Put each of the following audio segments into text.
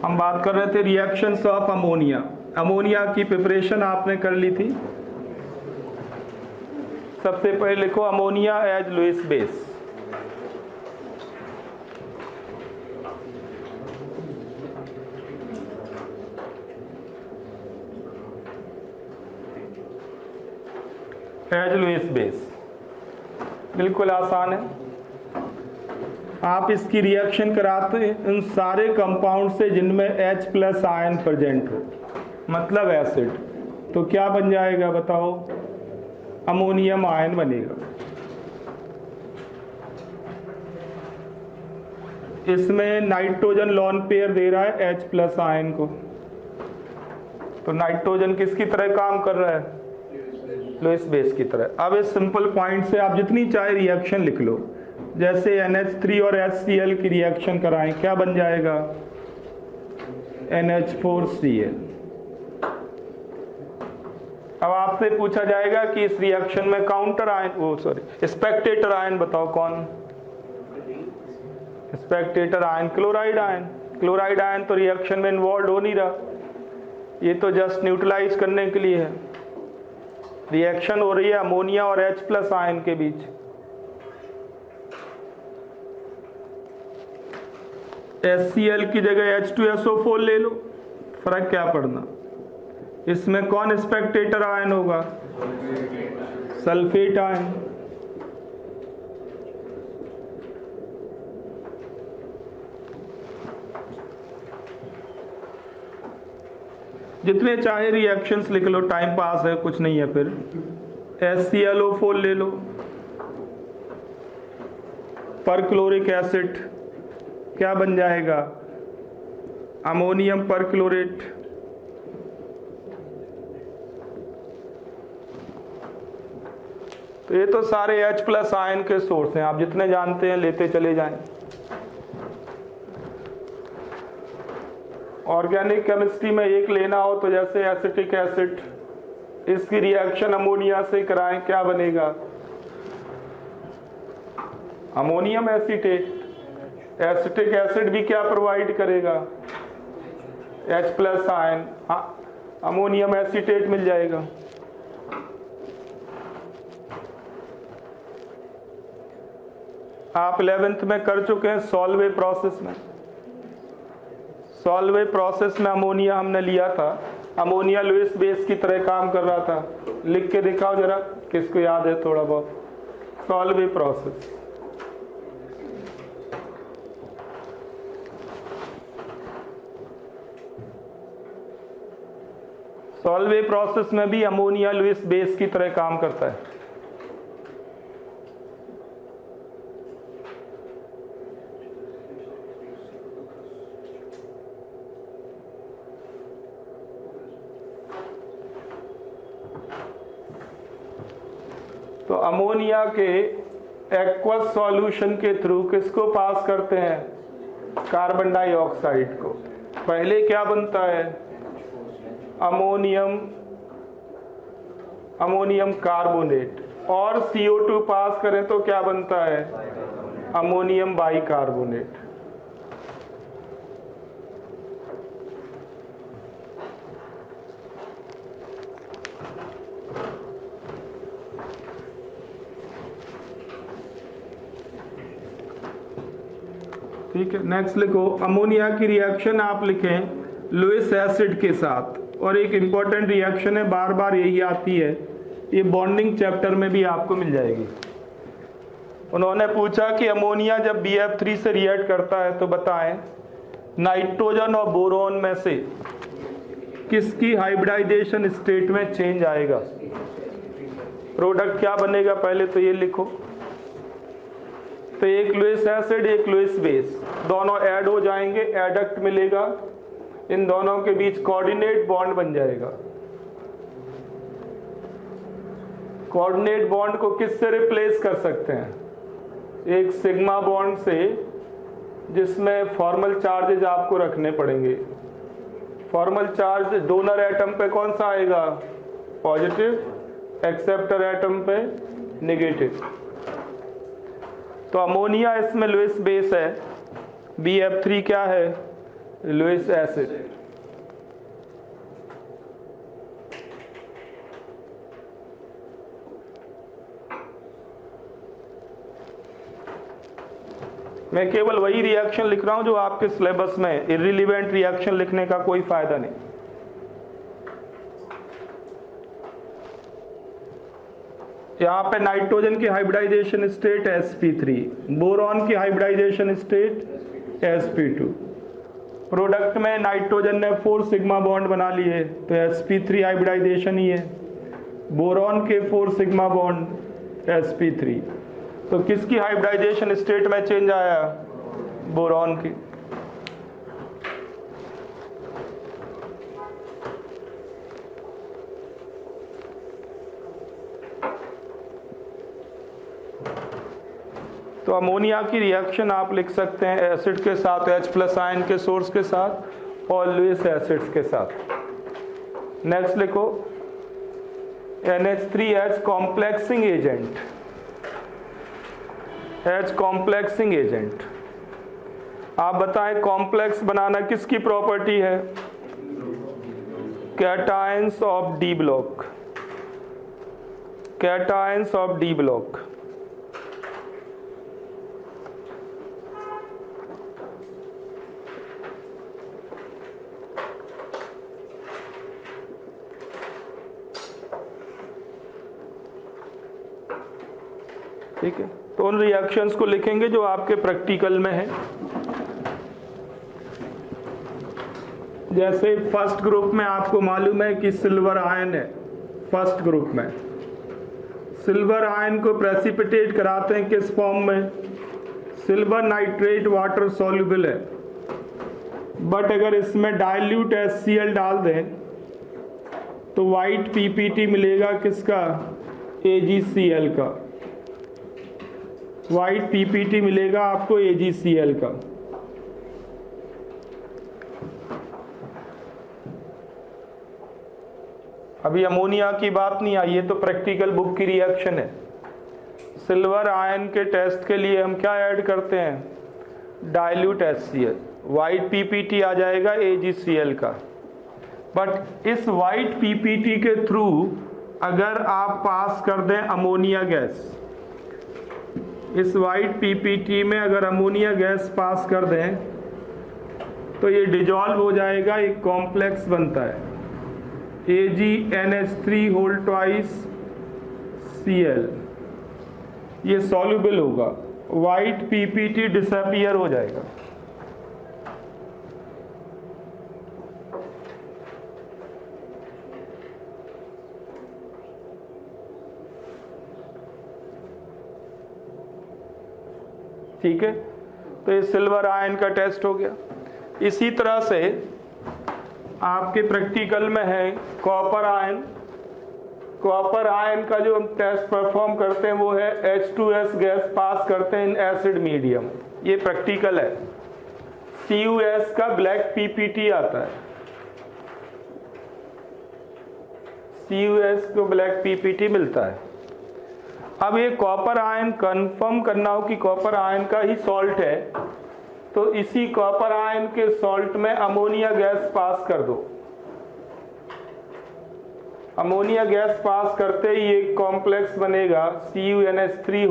हम बात कर रहे थे रिएक्शंस ऑफ अमोनिया। अमोनिया की प्रिपरेशन आपने कर ली थी। सबसे पहले लिखो ammonia as Lewis base. As Lewis base बिल्कुल आसान है। आप इसकी रिएक्शन कराते हैं उन सारे कंपाउंड से जिनमें H+ आयन प्रेजेंट हो, मतलब एसिड, तो क्या बन जाएगा बताओ? अमोनियम आयन बनेगा। इसमें नाइट्रोजन लोन पेयर दे रहा है H+ आयन को, तो नाइट्रोजन किसकी तरह काम कर रहा है? लुईस बेस की तरह। अब इस सिंपल पॉइंट से आप जितनी चाहे रिएक्शन लिख लो, जैसे NH3 और HCl की रिएक्शन कराएं, क्या बन जाएगा? NH4Cl। अब आपसे पूछा जाएगा कि इस रिएक्शन में काउंटर आयन, स्पेक्टेटर आयन बताओ कौन? Spectator ion chloride ion. Chloride ion तो रिएक्शन में इन्वॉल्व हो नहीं रहा, ये तो जस्ट न्यूट्रलाइज करने के लिए है। रिएक्शन हो रही है अमोनिया और H+ आयन के बीच। HCl की जगह H2SO4 ले लो, फर्क क्या पड़ना। इसमें कौन स्पेक्टेटर आयन होगा? Sulphate ion. जितने चाहे रिएक्शंस लिख लो, टाइम पास है, कुछ नहीं है। फिर HClO4 ले लो, परक्लोरिक एसिड, क्या बन जाएगा? Ammonium perchlorate. तो ये तो सारे H+ आयन के सोर्स हैं, आप जितने जानते हैं लेते चले जाएं। ऑर्गेनिक केमिस्ट्री में एक लेना हो तो जैसे एसिटिक एसिड, इसकी रिएक्शन अमोनिया से कराएं, क्या बनेगा? Ammonium acetate. एसिटिक एसिड भी क्या प्रोवाइड करेगा? H+ आयन, हाँ, अमोनियम एसीटेट मिल जाएगा। आप 11th में कर चुके हैं सॉल्वे प्रोसेस में। सॉल्वे प्रोसेस में अमोनिया हमने लिया था, अमोनिया लुईस बेस की तरह काम कर रहा था। लिख के दिखाओ जरा, किसको याद है थोड़ा बहुत? Solvay process. सॉल्वे प्रोसेस में भी अमोनिया लुईस बेस की तरह काम करता है। तो अमोनिया के एक्वस सॉल्यूशन के थ्रू किसको पास करते हैं? कार्बन डाइऑक्साइड को। पहले क्या बनता है? अमोनियम कार्बोनेट, और CO2 पास करें तो क्या बनता है? Ammonium bicarbonate. ठीक है, नेक्स्ट लिखो अमोनिया की रिएक्शन आप लिखें लुईस एसिड के साथ। और एक इंपॉर्टेंट रिएक्शन है, बार बार यही आती है, ये बॉन्डिंग चैप्टर में भी आपको मिल जाएगी। उन्होंने पूछा कि अमोनिया जब BF3 से रिएक्ट करता है तो बताएं नाइट्रोजन और बोरोन में से किसकी हाइब्रिडाइजेशन स्टेट में चेंज आएगा? प्रोडक्ट क्या बनेगा? पहले तो ये लिखो। तो एक लुईस एसिड, एक लुईस बेस, दोनों ऐड हो जाएंगे, एडक्ट मिलेगा, इन दोनों के बीच कोऑर्डिनेट बॉन्ड बन जाएगा। कोऑर्डिनेट बॉन्ड को किससे रिप्लेस कर सकते हैं? एक सिग्मा बॉन्ड से, जिसमें फॉर्मल चार्जेज आपको रखने पड़ेंगे। फॉर्मल चार्ज डोनर एटम पे कौन सा आएगा? पॉजिटिव, एक्सेप्टर एटम पे नेगेटिव। तो अमोनिया इसमें लुईस बेस है, BF3 क्या है? Lewis acid. मैं केवल वही रिएक्शन लिख रहा हूं जो आपके सिलेबस में है, इररिलेवेंट रिएक्शन लिखने का कोई फायदा नहीं। यहां पे नाइट्रोजन की हाइब्रिडाइजेशन स्टेट sp3, बोरॉन की हाइब्रिडाइजेशन स्टेट sp2। प्रोडक्ट में नाइट्रोजन ने 4 सिग्मा बॉन्ड बना लिए तो sp3 हाइब्रिडाइजेशन ही है, बोरॉन के 4 सिग्मा बॉन्ड sp3। तो किसकी हाइब्रिडाइजेशन स्टेट में चेंज आया? बोरॉन की। तो अमोनिया की रिएक्शन आप लिख सकते हैं एसिड के साथ, H+ आयन के सोर्स के साथ और लुईस एसिड्स के साथ। नेक्स्ट लिखो NH3H complexing agent. H complexing agent, आप बताएं कॉम्प्लेक्स बनाना किसकी प्रॉपर्टी है? Cations of D block, cations of D block. ठीक है, तो उन रिएक्शंस को लिखेंगे जो आपके प्रैक्टिकल में है। जैसे फर्स्ट ग्रुप में आपको मालूम है कि सिल्वर आयन है, फर्स्ट ग्रुप में सिल्वर आयन को प्रेसिपिटेट कराते हैं किस फॉर्म में? सिल्वर नाइट्रेट वाटर सॉल्युबल है, बट अगर इसमें डाइल्यूट HCl डाल दें तो वाइट PPT मिलेगा किसका? AgCl का। वाइट PPT मिलेगा आपको AgCl का। अभी अमोनिया की बात नहीं आई, ये तो प्रैक्टिकल बुक की रिएक्शन है। सिल्वर आयन के टेस्ट के लिए हम क्या ऐड करते हैं? डाइल्यूट HCl, वाइट PPT आ जाएगा AgCl का। बट इस वाइट PPT के थ्रू अगर आप पास कर दें अमोनिया गैस, इस वाइट PPT में अगर अमोनिया गैस पास कर दें तो ये डिजॉल्व हो जाएगा, एक कॉम्प्लेक्स बनता है AgNH3 ये सॉल्युबल होगा, वाइट PPT डिसअपियर हो जाएगा। ठीक है, तो ये सिल्वर आयन का टेस्ट हो गया। इसी तरह से आपके प्रैक्टिकल में है कॉपर आयन। कॉपर आयन का जो हम टेस्ट परफॉर्म करते हैं वो है H2S गैस पास करते हैं इन एसिड मीडियम, ये प्रैक्टिकल है। CuS का ब्लैक PPT आता है, CuS को ब्लैक PPT मिलता है। अब ये कॉपर आयन कंफर्म करना हो कि कॉपर आयन का ही सॉल्ट है, तो इसी कॉपर आयन के सॉल्ट में अमोनिया गैस पास कर दो। अमोनिया गैस पास करते ही एक कॉम्प्लेक्स बनेगा CuNH3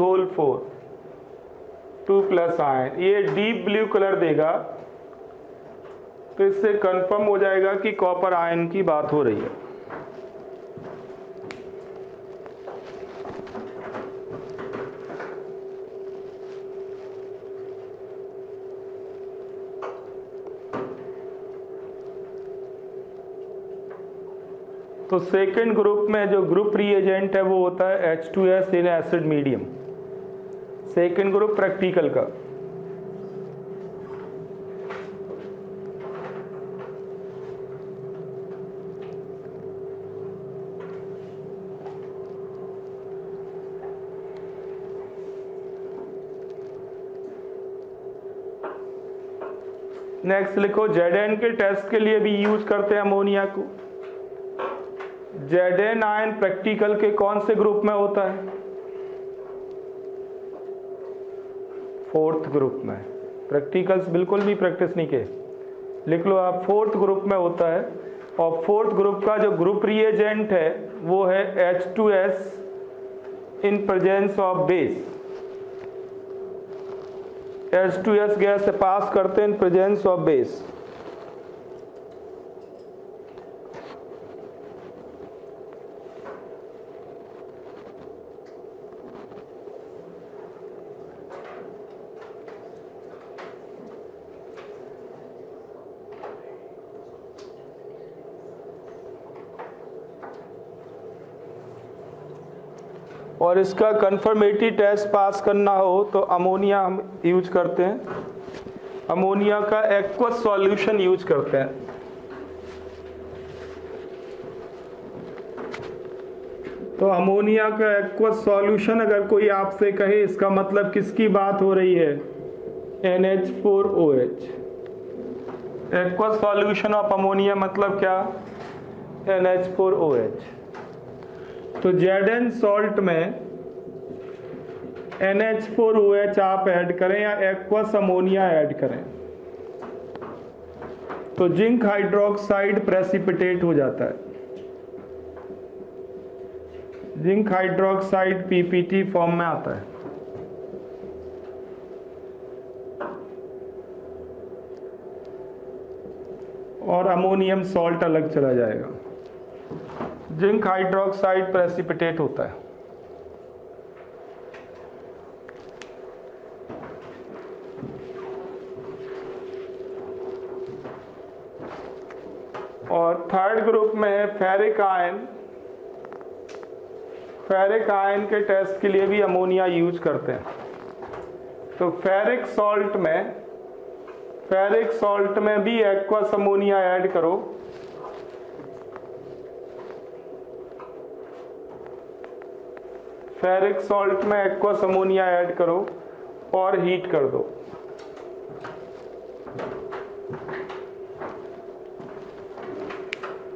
2+ आयन, ये डीप ब्लू कलर देगा, तो इससे कंफर्म हो जाएगा कि कॉपर आयन की बात हो रही है। तो सेकेंड ग्रुप में जो ग्रुप रिएजेंट है वो होता है H2S in acid medium, second group practical का। नेक्स्ट लिखो Zn के टेस्ट के लिए भी यूज करते हैं अमोनिया को। Zn आयन प्रैक्टिकल के कौन से ग्रुप में होता है? फोर्थ ग्रुप में। प्रैक्टिकल्स बिल्कुल भी प्रैक्टिस नहीं किए, लिख लो आप, फोर्थ ग्रुप में होता है। और फोर्थ ग्रुप का जो ग्रुप रिएजेंट है वो है H2S in presence of base. H2S gas से पास करते हैं इन प्रेजेंस ऑफ बेस। और इसका कन्फर्मेटरी टेस्ट पास करना हो तो अमोनिया हम यूज करते हैं, अमोनिया का एक्वस सॉल्यूशन यूज करते हैं। तो अमोनिया का एक्वस सॉल्यूशन अगर कोई आपसे कहे इसका मतलब किसकी बात हो रही है? NH4OH। Aqueous solution of ammonia मतलब क्या? NH4OH। तो Zn सॉल्ट में NH4OH आप ऐड करें या एक्वस अमोनिया ऐड करें तो जिंक हाइड्रोक्साइड प्रेसिपिटेट हो जाता है। जिंक हाइड्रोक्साइड PPT फॉर्म में आता है। और अमोनियम सॉल्ट अलग चला जाएगा। जिंक हाइड्रोक्साइड प्रेसिपिटेट होता है। और थर्ड ग्रुप में है फेरिक आयन। फेरिक आयन के टेस्ट के लिए भी अमोनिया यूज करते हैं। तो फेरिक सॉल्ट में भी एक्वस अमोनिया ऐड करो। फेरिक सॉल्ट में एक्वस अमोनिया ऐड करो और हीट कर दो।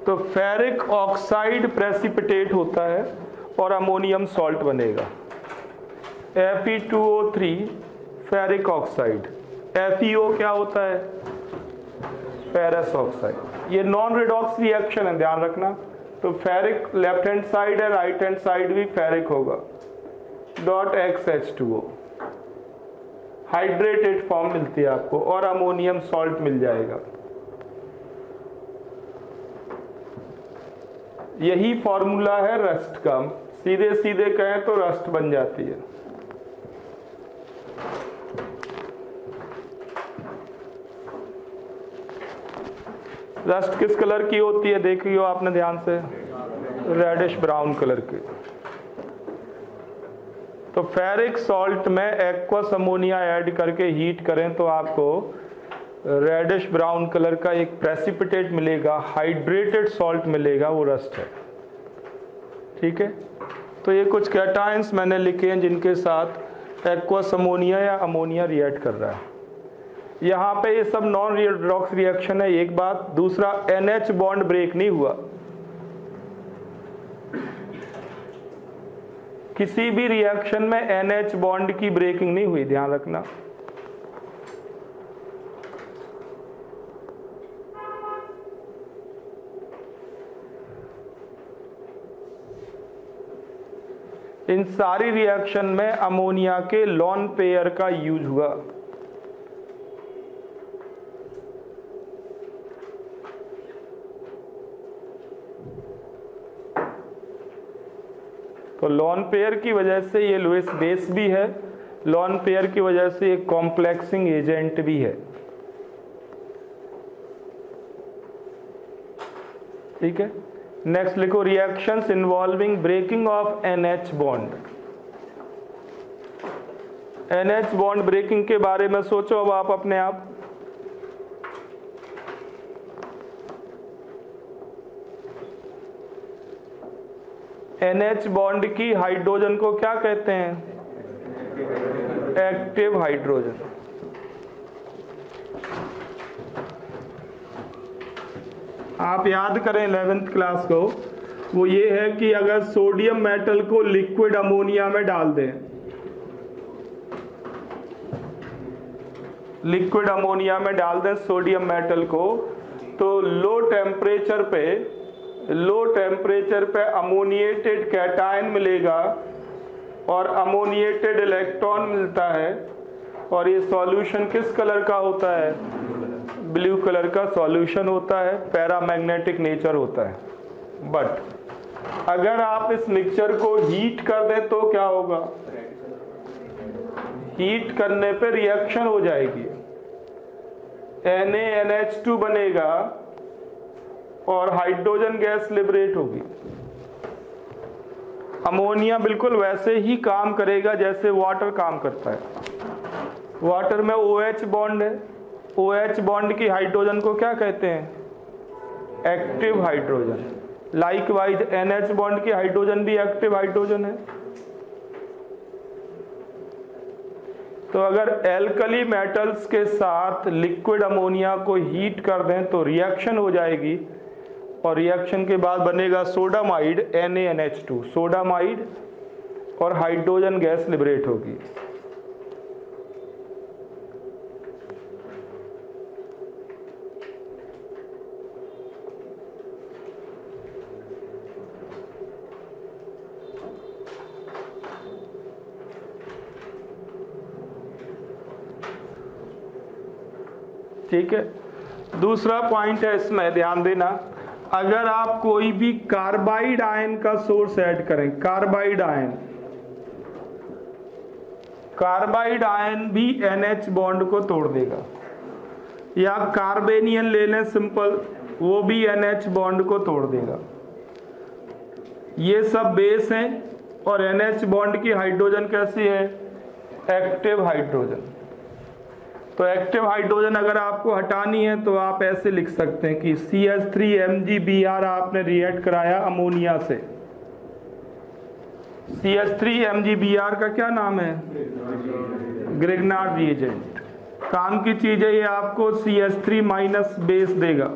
तो फेरिक ऑक्साइड प्रेसिपिटेट होता है और अमोनियम सॉल्ट बनेगा। Fe2O3 ferric oxide. FeO क्या होता है? Ferrous oxide. ये नॉन रिडॉक्स रिएक्शन है, ध्यान रखना। तो फेरिक लेफ्ट हैंड साइड है, राइट हैंड साइड भी फेरिक होगा। .XH2O हाइड्रेटेड फॉर्म मिलती है आपको और अमोनियम सॉल्ट मिल जाएगा। यही फॉर्मूला है रस्ट का। सीधे सीधे कहें तो रस्ट बन जाती है। रस्ट किस कलर की होती है देखियो आपने ध्यान से? रेडिश ब्राउन कलर की। तो फेरिक सॉल्ट में एक्वस अमोनिया ऐड करके हीट करें तो आपको रेडिश ब्राउन कलर का एक प्रेसिपिटेट मिलेगा, हाइड्रेटेड सॉल्ट मिलेगा, वो रस्ट है। ठीक है। तो ये कुछ कैटायंस मैंने लिखे हैं जिनके साथ एक्वस अमोनिया या अमोनिया रिएक्ट कर रहा है। यहाँ पे ये सब नॉन रिडॉक्स रिएक्शन है, एक बात। दूसरा, NH बॉन्ड ब्रेक नहीं हुआ। किसी भी रिएक्शन में NH बॉन्ड की ब्रेकिंग नहीं हुई, ध्यान रखना। इन सारी रिएक्शन में अमोनिया के लॉन पेयर का यूज हुआ। तो लॉन पेयर की वजह से ये लुईस बेस भी है, लॉन पेयर की वजह से एक कॉम्प्लेक्सिंग एजेंट भी है। ठीक है। नेक्स्ट लिखो, reactions involving breaking of NH bond. NH bond breaking के बारे में सोचो अब आप अपने आप। NH बॉन्ड की हाइड्रोजन को क्या कहते हैं? Active hydrogen. आप याद करें 11th क्लास को, वो ये है कि अगर सोडियम मेटल को लिक्विड अमोनिया में डाल दें लिक्विड अमोनिया में डाल दें सोडियम मेटल को, तो लो टेम्परेचर पे अमोनिएटेड कैटायन मिलेगा और अमोनिएटेड इलेक्ट्रॉन मिलता है, और ये सॉल्यूशन किस कलर का होता है? ब्लू कलर का सॉल्यूशन होता है, पैरामैग्नेटिक नेचर होता है। बट अगर आप इस मिक्सचर को हीट कर दें तो क्या होगा? हीट करने पे रिएक्शन हो जाएगी, NaNH2 बनेगा और हाइड्रोजन गैस लिबरेट होगी। अमोनिया बिल्कुल वैसे ही काम करेगा जैसे वाटर काम करता है। वाटर में OH बॉन्ड है, OH बॉन्ड की हाइड्रोजन को क्या कहते हैं? Active hydrogen. Likewise NH bond की हाइड्रोजन भी एक्टिव हाइड्रोजन है। तो अगर एल्कली मेटल्स के साथ लिक्विड अमोनिया को हीट कर दें तो रिएक्शन हो जाएगी, और रिएक्शन के बाद बनेगा सोडामाइड NaNH2, सोडामाइड, और हाइड्रोजन गैस लिबरेट होगी। ठीक है। दूसरा पॉइंट है, इसमें ध्यान देना, अगर आप कोई भी कार्बाइड आयन का सोर्स ऐड करें, कार्बाइड आयन भी NH बॉन्ड को तोड़ देगा, या कार्बेनियन ले लें सिंपल, वो भी NH बॉन्ड को तोड़ देगा। ये सब बेस हैं, और NH बॉन्ड की हाइड्रोजन कैसी है? Active hydrogen. तो एक्टिव हाइड्रोजन अगर आपको हटानी है तो आप ऐसे लिख सकते हैं कि CH3MgBr आपने रिएक्ट कराया अमोनिया से। CH3MgBr का क्या नाम है? Grignard reagent. काम की चीज है, ये आपको CH3 माइनस बेस देगा।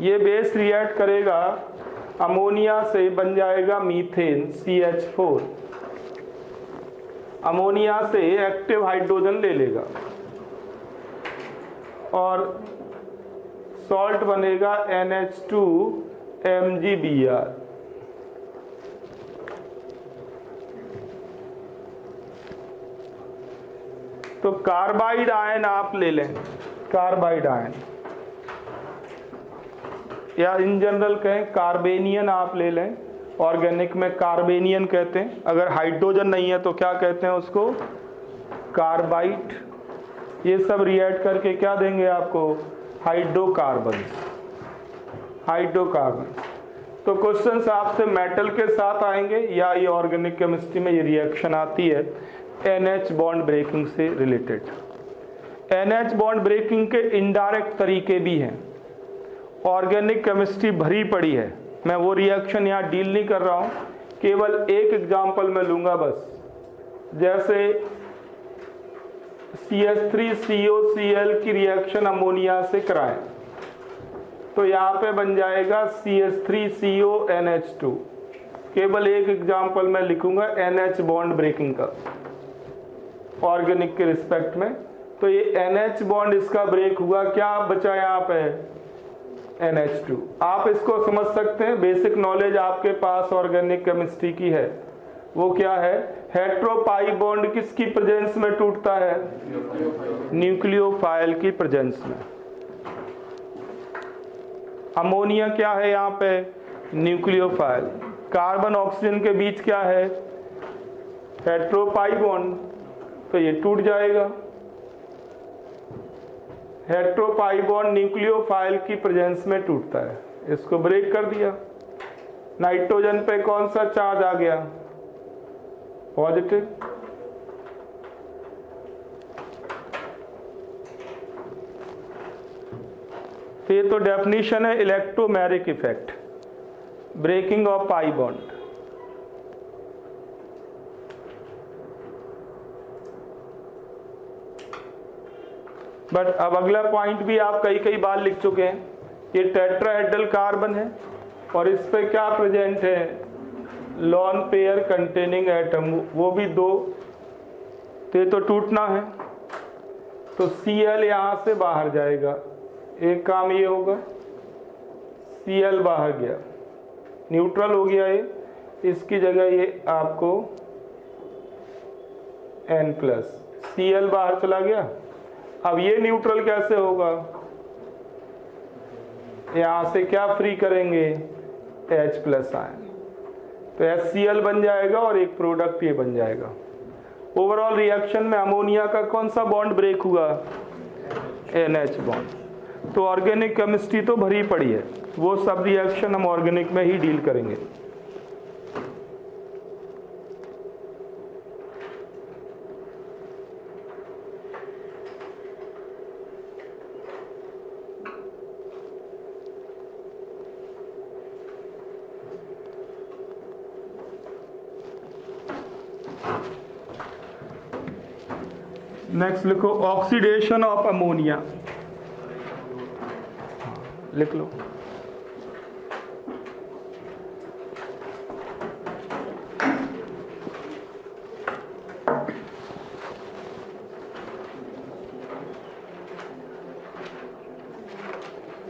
ये बेस रिएक्ट करेगा अमोनिया से, बन जाएगा मीथेन CH4। अमोनिया से एक्टिव हाइड्रोजन ले लेगा और सॉल्ट बनेगा NH2MgBr। तो कार्बाइड आयन आप ले लें, कार्बाइड आयन, या इन जनरल कहें कार्बेनियन आप ले लें। ऑर्गेनिक में कार्बेनियन कहते हैं। अगर हाइड्रोजन नहीं है तो क्या कहते हैं उसको? कार्बाइड। ये सब रिएक्ट करके क्या देंगे आपको? हाइड्रोकार्बन। तो क्वेश्चंस आपसे मेटल के साथ आएंगे, या ये ऑर्गेनिक केमिस्ट्री में ये रिएक्शन आती है NH बॉन्ड ब्रेकिंग से रिलेटेड। NH बॉन्ड ब्रेकिंग के इनडायरेक्ट तरीके भी हैं। ऑर्गेनिक केमिस्ट्री भरी पड़ी है, मैं वो रिएक्शन यहाँ डील नहीं कर रहा हूँ, केवल एक एग्जांपल मैं लूंगा बस। जैसे CH3COCl की रिएक्शन अमोनिया से कराएं तो यहाँ पे बन जाएगा CH3CONH2। केवल एक एग्जांपल मैं लिखूंगा NH बॉन्ड ब्रेकिंग का ऑर्गेनिक के रिस्पेक्ट में। तो ये NH बॉन्ड इसका ब्रेक हुआ, क्या बचा यहाँ पे? NH2। आप इसको समझ सकते हैं, बेसिक नॉलेज आपके पास ऑर्गेनिक केमिस्ट्री की है। वो क्या है? हेट्रोपाई बॉन्ड किसकी प्रेजेंस में टूटता है? न्यूक्लियोफाइल की प्रेजेंस में। अमोनिया क्या है यहाँ पे? न्यूक्लियोफाइल। कार्बन ऑक्सीजन के बीच क्या है? हेट्रोपाई बॉन्ड, तो ये टूट जाएगा। हेट्रोपाई बॉन्ड न्यूक्लियोफाइल की प्रेजेंस में टूटता है, इसको ब्रेक कर दिया। नाइट्रोजन पे कौन सा चार्ज आ गया? पॉजिटिव। ये तो डेफिनेशन है electromeric effect, breaking of pi bond. But अब अगला पॉइंट भी आप कई बार लिख चुके हैं। ये टेट्राहेड्रल कार्बन है और इस पे क्या प्रेजेंट है? लॉन पेयर कंटेनिंग एटम, वो भी दो। तो ये तो टूटना है। तो Cl यहाँ से बाहर जाएगा, एक काम ये होगा, Cl बाहर गया, न्यूट्रल हो गया ये, इसकी जगह ये आपको N प्लस, Cl बाहर चला गया। अब ये न्यूट्रल कैसे होगा, यहाँ से क्या फ्री करेंगे, H प्लस आयन, तो HCl बन जाएगा और एक प्रोडक्ट ये बन जाएगा। ओवरऑल रिएक्शन में अमोनिया का कौन सा बॉन्ड ब्रेक हुआ, NH बॉन्ड। तो ऑर्गेनिक केमिस्ट्री तो भरी पड़ी है, वो सब रिएक्शन हम ऑर्गेनिक में ही डील करेंगे। नेक्स्ट लिखो ऑक्सीडेशन ऑफ अमोनिया, लिख लो।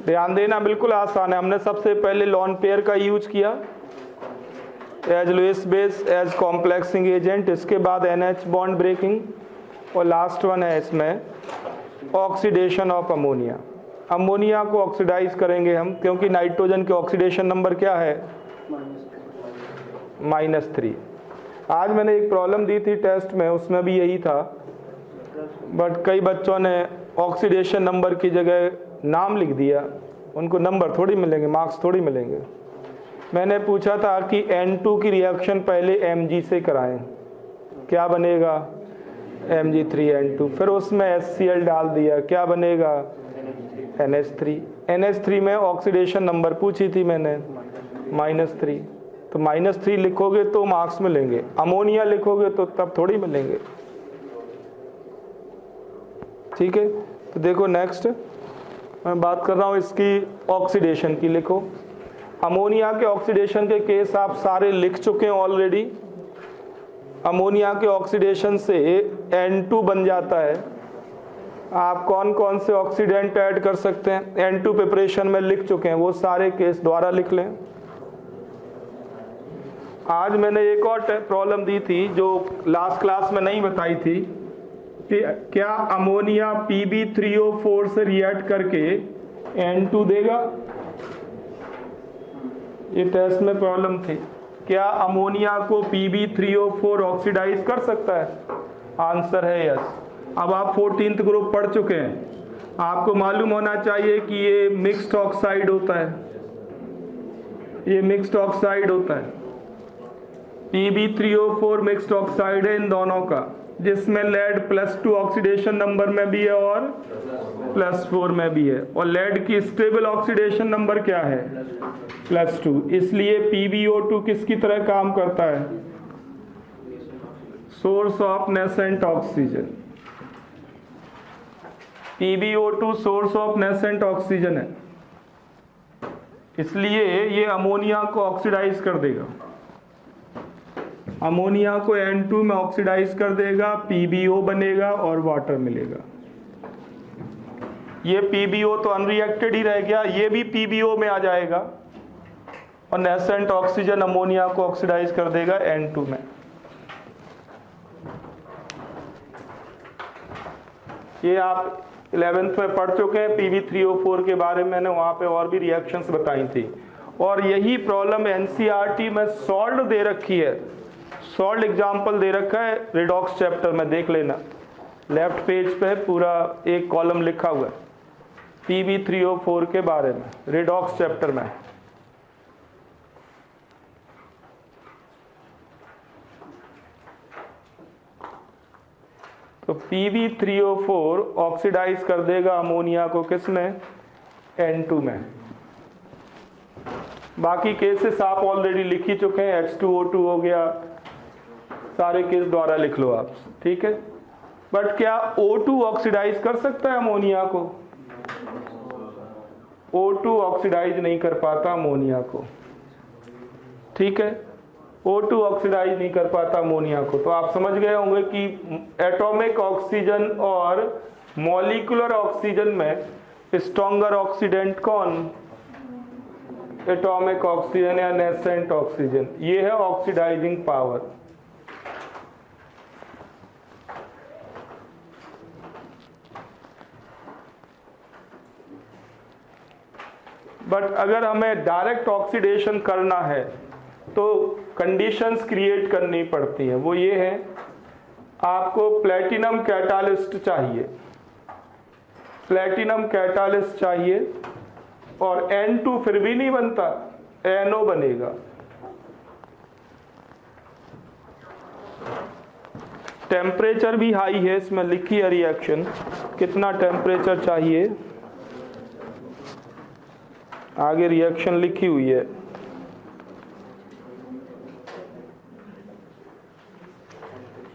ध्यान देना, बिल्कुल आसान है। हमने सबसे पहले लॉन पेयर का यूज किया as Lewis base, as complexing agent, इसके बाद NH बॉन्ड ब्रेकिंग, और लास्ट वन है इसमें ऑक्सीडेशन ऑफ अमोनिया। अमोनिया को ऑक्सीडाइज करेंगे हम, क्योंकि नाइट्रोजन के ऑक्सीडेशन नंबर क्या है, -3। आज मैंने एक प्रॉब्लम दी थी टेस्ट में, उसमें भी यही था, बट कई बच्चों ने ऑक्सीडेशन नंबर की जगह नाम लिख दिया, उनको नंबर थोड़ी मिलेंगे, मार्क्स थोड़ी मिलेंगे। मैंने पूछा था कि N2 की रिएक्शन पहले Mg से कराएं, क्या बनेगा, Mg3N2, फिर उसमें HCl डाल दिया, क्या बनेगा, NH3। NH3 में ऑक्सीडेशन नंबर पूछी थी मैंने, -3, तो -3 लिखोगे तो मार्क्स मिलेंगे, अमोनिया लिखोगे तो तब थोड़ी मिलेंगे। ठीक है, तो देखो नेक्स्ट मैं बात कर रहा हूँ इसकी ऑक्सीडेशन की। लिखो अमोनिया के ऑक्सीडेशन के केस आप सारे लिख चुके हैं ऑलरेडी। अमोनिया के ऑक्सीडेशन से N2 बन जाता है। आप कौन कौन से ऑक्सीडेंट ऐड कर सकते हैं, N2 प्रिपरेशन में लिख चुके हैं, वो सारे केस द्वारा लिख लें। आज मैंने एक और प्रॉब्लम दी थी जो लास्ट क्लास में नहीं बताई थी कि क्या अमोनिया Pb3O4 से रिएक्ट करके N2 देगा। ये टेस्ट में प्रॉब्लम थी, क्या अमोनिया को Pb3O4 ऑक्सीडाइज कर सकता है, आंसर है यस। अब आप 14th ग्रुप पढ़ चुके हैं, आपको मालूम होना चाहिए कि ये मिक्स्ड ऑक्साइड होता है, ये मिक्स्ड ऑक्साइड होता है। Pb3O4 मिक्स्ड ऑक्साइड है इन दोनों का, जिसमें लेड +2 ऑक्सीडेशन नंबर में भी है और +4 में भी है, और लेड की स्टेबल ऑक्सीडेशन नंबर क्या है, +2। इसलिए PbO2 किसकी तरह काम करता है, source of nascent oxygen. PbO2 source of nascent oxygen है, इसलिए ये अमोनिया को ऑक्सीडाइज कर देगा, अमोनिया को N2 में ऑक्सीडाइज कर देगा, PbO बनेगा और वाटर मिलेगा। ये PbO तो अनरिएक्टेड ही रह गया, ये भी PbO में आ जाएगा और नेसेंट ऑक्सीजन अमोनिया को ऑक्सीडाइज कर देगा N2 में। ये आप 11th में पढ़ चुके हैं, Pb3O4 के बारे में मैंने वहां पे और भी रिएक्शंस बताई थी, और यही प्रॉब्लम NCERT में सॉल्व दे रखी है, सॉल्व एग्जाम्पल दे रखा है रिडॉक्स चैप्टर में, देख लेना लेफ्ट पेज पे पूरा एक कॉलम लिखा हुआ है Pb3O4 के बारे में, रिडॉक्स चैप्टर में। तो Pb3O4 ऑक्सीडाइज कर देगा अमोनिया को, किसमें, N2 में। बाकी केसेस आप ऑलरेडी लिख ही चुके हैं, H2O2 हो गया, सारे केस द्वारा लिख लो आप, ठीक है। बट क्या O2 ऑक्सीडाइज कर सकता है अमोनिया को, O2 ऑक्सीडाइज नहीं कर पाता अमोनिया को, ठीक है। O2 ऑक्सीडाइज नहीं कर पाता अमोनिया को, तो आप समझ गए होंगे कि एटॉमिक ऑक्सीजन और मॉलिक्यूलर ऑक्सीजन में स्ट्रॉन्गर ऑक्सीडेंट कौन? एटॉमिक ऑक्सीजन या नेसेंट ऑक्सीजन। ये है ऑक्सीडाइजिंग पावर। बट अगर हमें डायरेक्ट ऑक्सीडेशन करना है तो कंडीशंस क्रिएट करनी पड़ती हैं। वो ये है, आपको प्लेटिनम कैटालिस्ट चाहिए, प्लेटिनम कैटालिस्ट चाहिए, और N2 फिर भी नहीं बनता, NO बनेगा। टेम्परेचर भी हाई है, इसमें लिखी है रिएक्शन, कितना टेम्परेचर चाहिए, आगे रिएक्शन लिखी हुई है।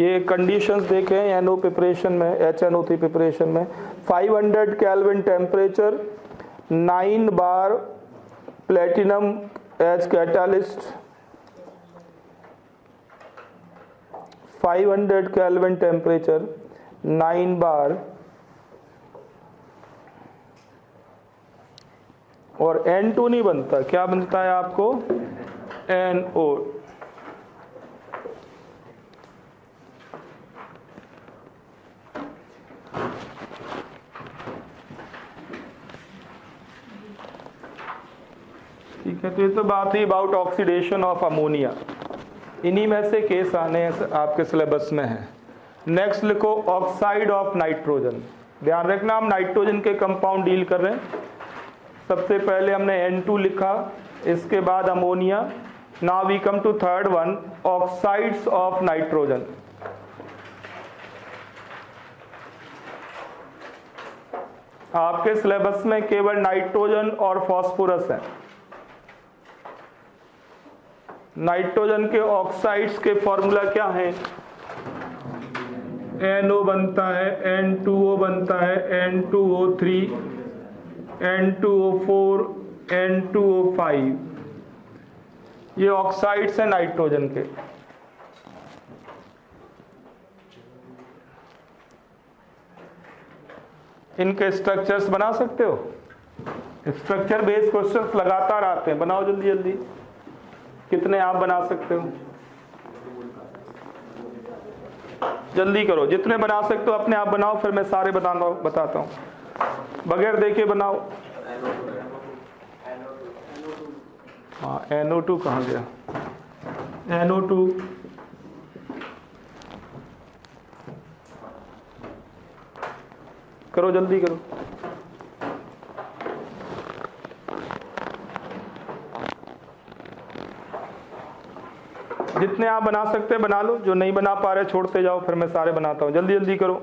ये कंडीशंस देखें NO प्रिपरेशन में, HNO3 प्रिपरेशन में 500 kelvin temperature, 9 bar platinum as catalyst, 500 kelvin temperature, 9 bar, और N2 नहीं बनता, क्या बनता है आपको? NO। ठीक है, तो ये तो बात ही अबाउट ऑक्सीडेशन ऑफ अमोनिया। इन्हीं में से केस आने आपके सिलेबस में है। नेक्स्ट लिखो ऑक्साइड ऑफ नाइट्रोजन। ध्यान रखना, हम नाइट्रोजन के कंपाउंड डील कर रहे हैं। सबसे पहले हमने N2 लिखा, इसके बाद ammonia. Now we come to third one, oxides of nitrogen. आपके सिलेबस में केवल नाइट्रोजन और फॉस्फोरस है। नाइट्रोजन के ऑक्साइड्स के फॉर्मूला क्या है? NO बनता है, N2O बनता है, N2O3, N2O4, N2O5। ये ऑक्साइड्स हैं नाइट्रोजन के। इनके स्ट्रक्चर्स बना सकते हो? स्ट्रक्चर बेस्ड क्वेश्चंस लगातार आते हैं, बनाओ जल्दी जल्दी। कितने आप बना सकते हो? जल्दी करो, जितने बना सकते हो अपने आप बनाओ, फिर मैं सारे बताता हूँ। बगैर देखे बनाओ। हाँ, NO2 कहाँ गया? NO2 करो, जल्दी करो। जितने आप बना सकते हैं बना लो, जो नहीं बना पा रहे छोड़ते जाओ, फिर मैं सारे बनाता हूँ। जल्दी जल्दी करो।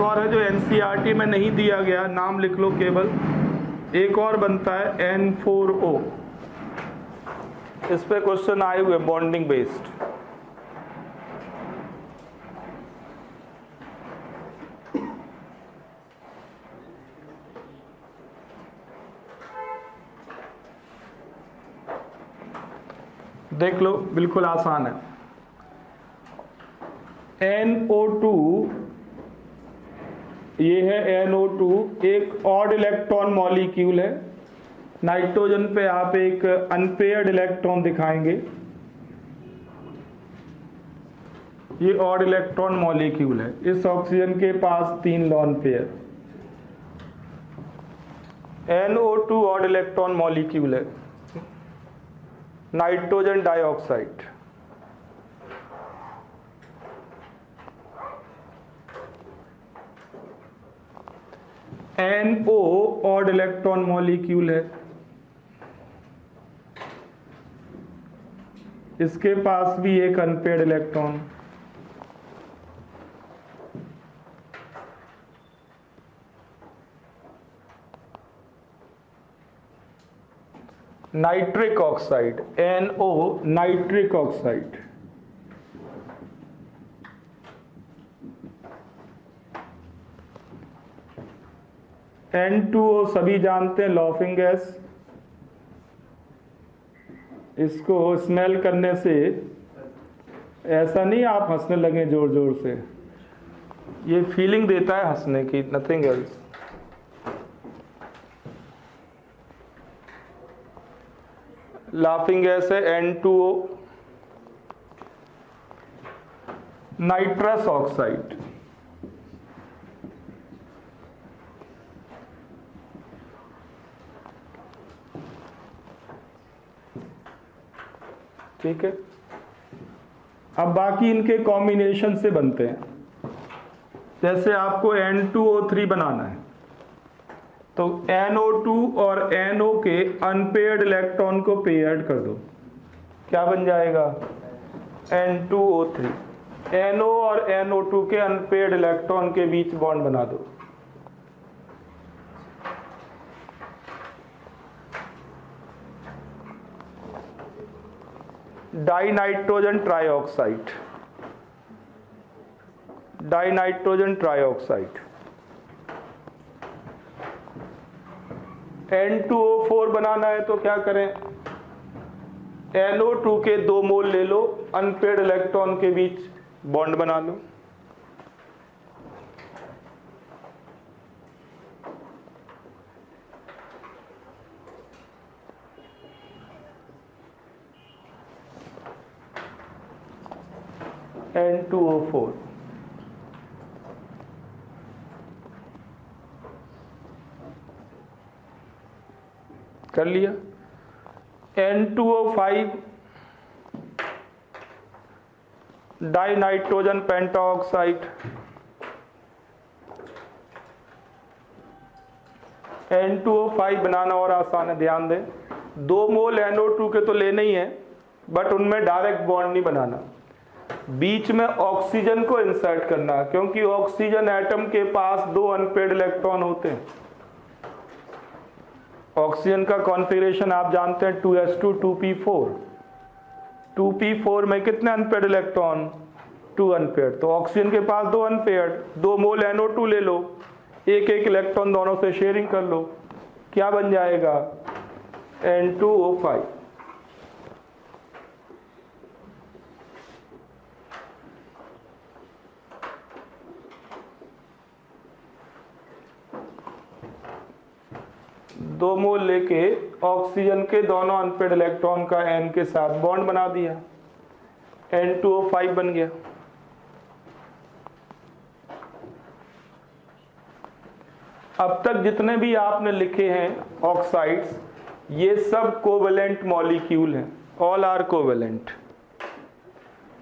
और है जो एनसीईआरटी में नहीं दिया गया, नाम लिख लो केवल। एक और बनता है N4O, इस पे क्वेश्चन आए हुए बॉन्डिंग बेस्ड। देख लो, बिल्कुल आसान है। NO2, ये है NO2, एक ऑड इलेक्ट्रॉन मॉलिक्यूल है। नाइट्रोजन पे आप एक अनपेयर्ड इलेक्ट्रॉन दिखाएंगे, ये ऑड इलेक्ट्रॉन मॉलिक्यूल है। इस ऑक्सीजन के पास 3 lone pair. NO2 odd electron molecule है, nitrogen dioxide. NO odd electron molecule है, इसके पास भी एक unpaired electron. Nitric oxide, NO nitric oxide. N2O सभी जानते हैं, लॉफिंग गैस। इसको स्मेल करने से ऐसा नहीं आप हंसने लगे जोर जोर से, ये फीलिंग देता है हंसने की, नथिंग एल्स। लाफिंग गैस है N2O। नाइट्रस ऑक्साइड, ठीक है। अब बाकी इनके कॉम्बिनेशन से बनते हैं। जैसे आपको N2O3 बनाना है, तो NO2 और NO के अनपेयर्ड इलेक्ट्रॉन को पेयर्ड कर दो, क्या बन जाएगा? N2O3। NO और NO2 के अनपेयर्ड इलेक्ट्रॉन के बीच बॉन्ड बना दो, dinitrogen trioxide. Dinitrogen trioxide. N2O4 बनाना है तो क्या करें? NO2 के 2 मोल ले लो, अनपेयर्ड इलेक्ट्रॉन के बीच बॉन्ड बना लो। N2O4। कर लिया। N2O5 dinitrogen pentoxide. N2O5 बनाना और आसान है, ध्यान दें। 2 मोल NO2 के तो लेने ही है, बट उनमें डायरेक्ट बॉन्ड नहीं बनाना, बीच में ऑक्सीजन को इंसर्ट करना, क्योंकि ऑक्सीजन एटम के पास 2 अनपेयर्ड इलेक्ट्रॉन होते हैं। ऑक्सीजन का कॉन्फ़िगरेशन आप जानते हैं, 2s2 2p4। 2p4 में कितने अनपेयर्ड इलेक्ट्रॉन? 2 अनपेयर्ड। तो ऑक्सीजन के पास 2 अनपेयर्ड, 2 मोल NO2 ले लो, एक एक इलेक्ट्रॉन दोनों से शेयरिंग कर लो, क्या बन जाएगा? N2O5। दो मोल लेके ऑक्सीजन के दोनों अनपेयर्ड इलेक्ट्रॉन का N के साथ बॉन्ड बना दिया, N2O5 बन गया। अब तक जितने भी आपने लिखे हैं ऑक्साइड्स, ये सब कोवेलेंट मॉलिक्यूल हैं, all are covalent.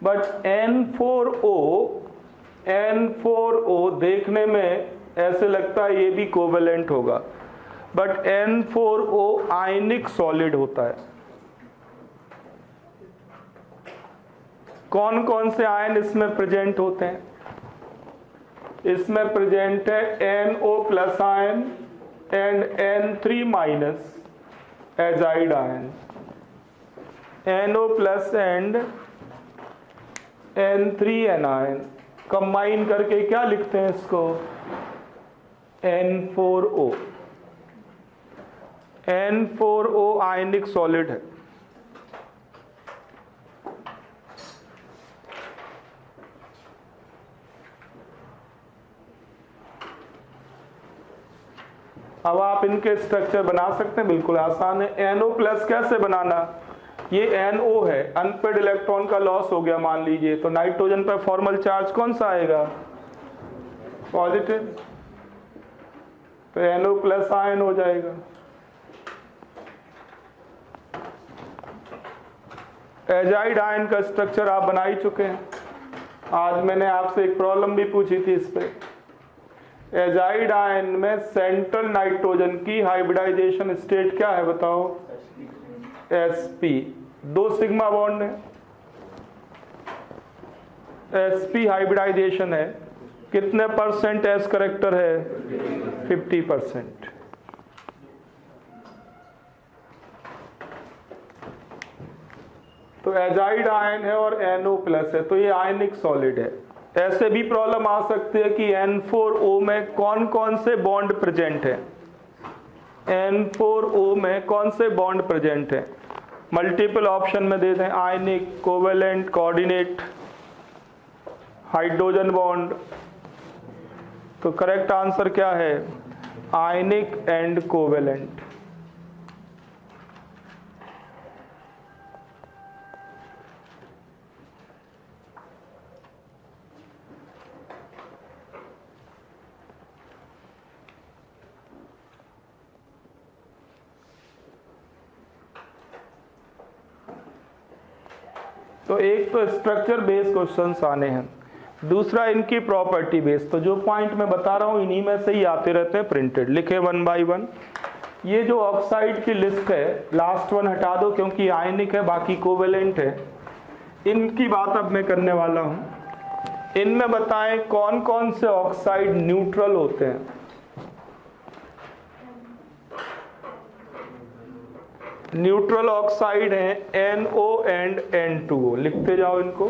But N4O देखने में ऐसे लगता है ये भी कोवेलेंट होगा, बट N4O आयनिक सॉलिड होता है। कौन कौन से आयन इसमें प्रेजेंट होते हैं? इसमें प्रेजेंट है NO plus ion and N3 minus azide ion. NO plus and N3 anion combine करके क्या लिखते हैं इसको? N4O। N4O आयनिक सॉलिड है। अब आप इनके स्ट्रक्चर बना सकते हैं, बिल्कुल आसान है। NO प्लस कैसे बनाना? ये NO है, अनपेड इलेक्ट्रॉन का लॉस हो गया मान लीजिए, तो नाइट्रोजन पर फॉर्मल चार्ज कौन सा आएगा? पॉजिटिव, तो NO प्लस आयन हो जाएगा। एजाइड आयन का स्ट्रक्चर आप बना ही चुके हैं, आज मैंने आपसे एक प्रॉब्लम भी पूछी थी इस पे। एजाइड आयन में सेंट्रल नाइट्रोजन की हाइब्रिडाइजेशन स्टेट क्या है बताओ? sp, 2 सिग्मा बॉन्ड है, sp हाइब्रिडाइजेशन है, कितने परसेंट s करेक्टर है? 50%। तो एजाइड आयन है और NO प्लस है, तो ये आयनिक सॉलिड है। ऐसे भी प्रॉब्लम आ सकती है कि N4O में कौन कौन से बॉन्ड प्रेजेंट है? N4O में कौन से बॉन्ड प्रेजेंट है? मल्टीपल ऑप्शन में दे दें, आयनिक, कोवेलेंट, कोऑर्डिनेट, हाइड्रोजन बॉन्ड। तो करेक्ट आंसर क्या है? आयनिक एंड कोवेलेंट। तो एक तो स्ट्रक्चर बेस्ड क्वेश्चंस आने हैं, दूसरा इनकी प्रॉपर्टी बेस्ड। तो जो पॉइंट मैं बता रहा हूं इन्हीं में से ही आते रहते हैं प्रिंटेड, लिखे 1 बाय 1। ये जो ऑक्साइड की लिस्ट है, लास्ट वन हटा दो क्योंकि आयनिक है, बाकी कोवेलेंट है। इनकी बात अब मैं करने वाला हूं। इनमें बताएं कौन कौन से ऑक्साइड न्यूट्रल होते हैं? न्यूट्रल ऑक्साइड है NO एंड N2O, लिखते जाओ इनको।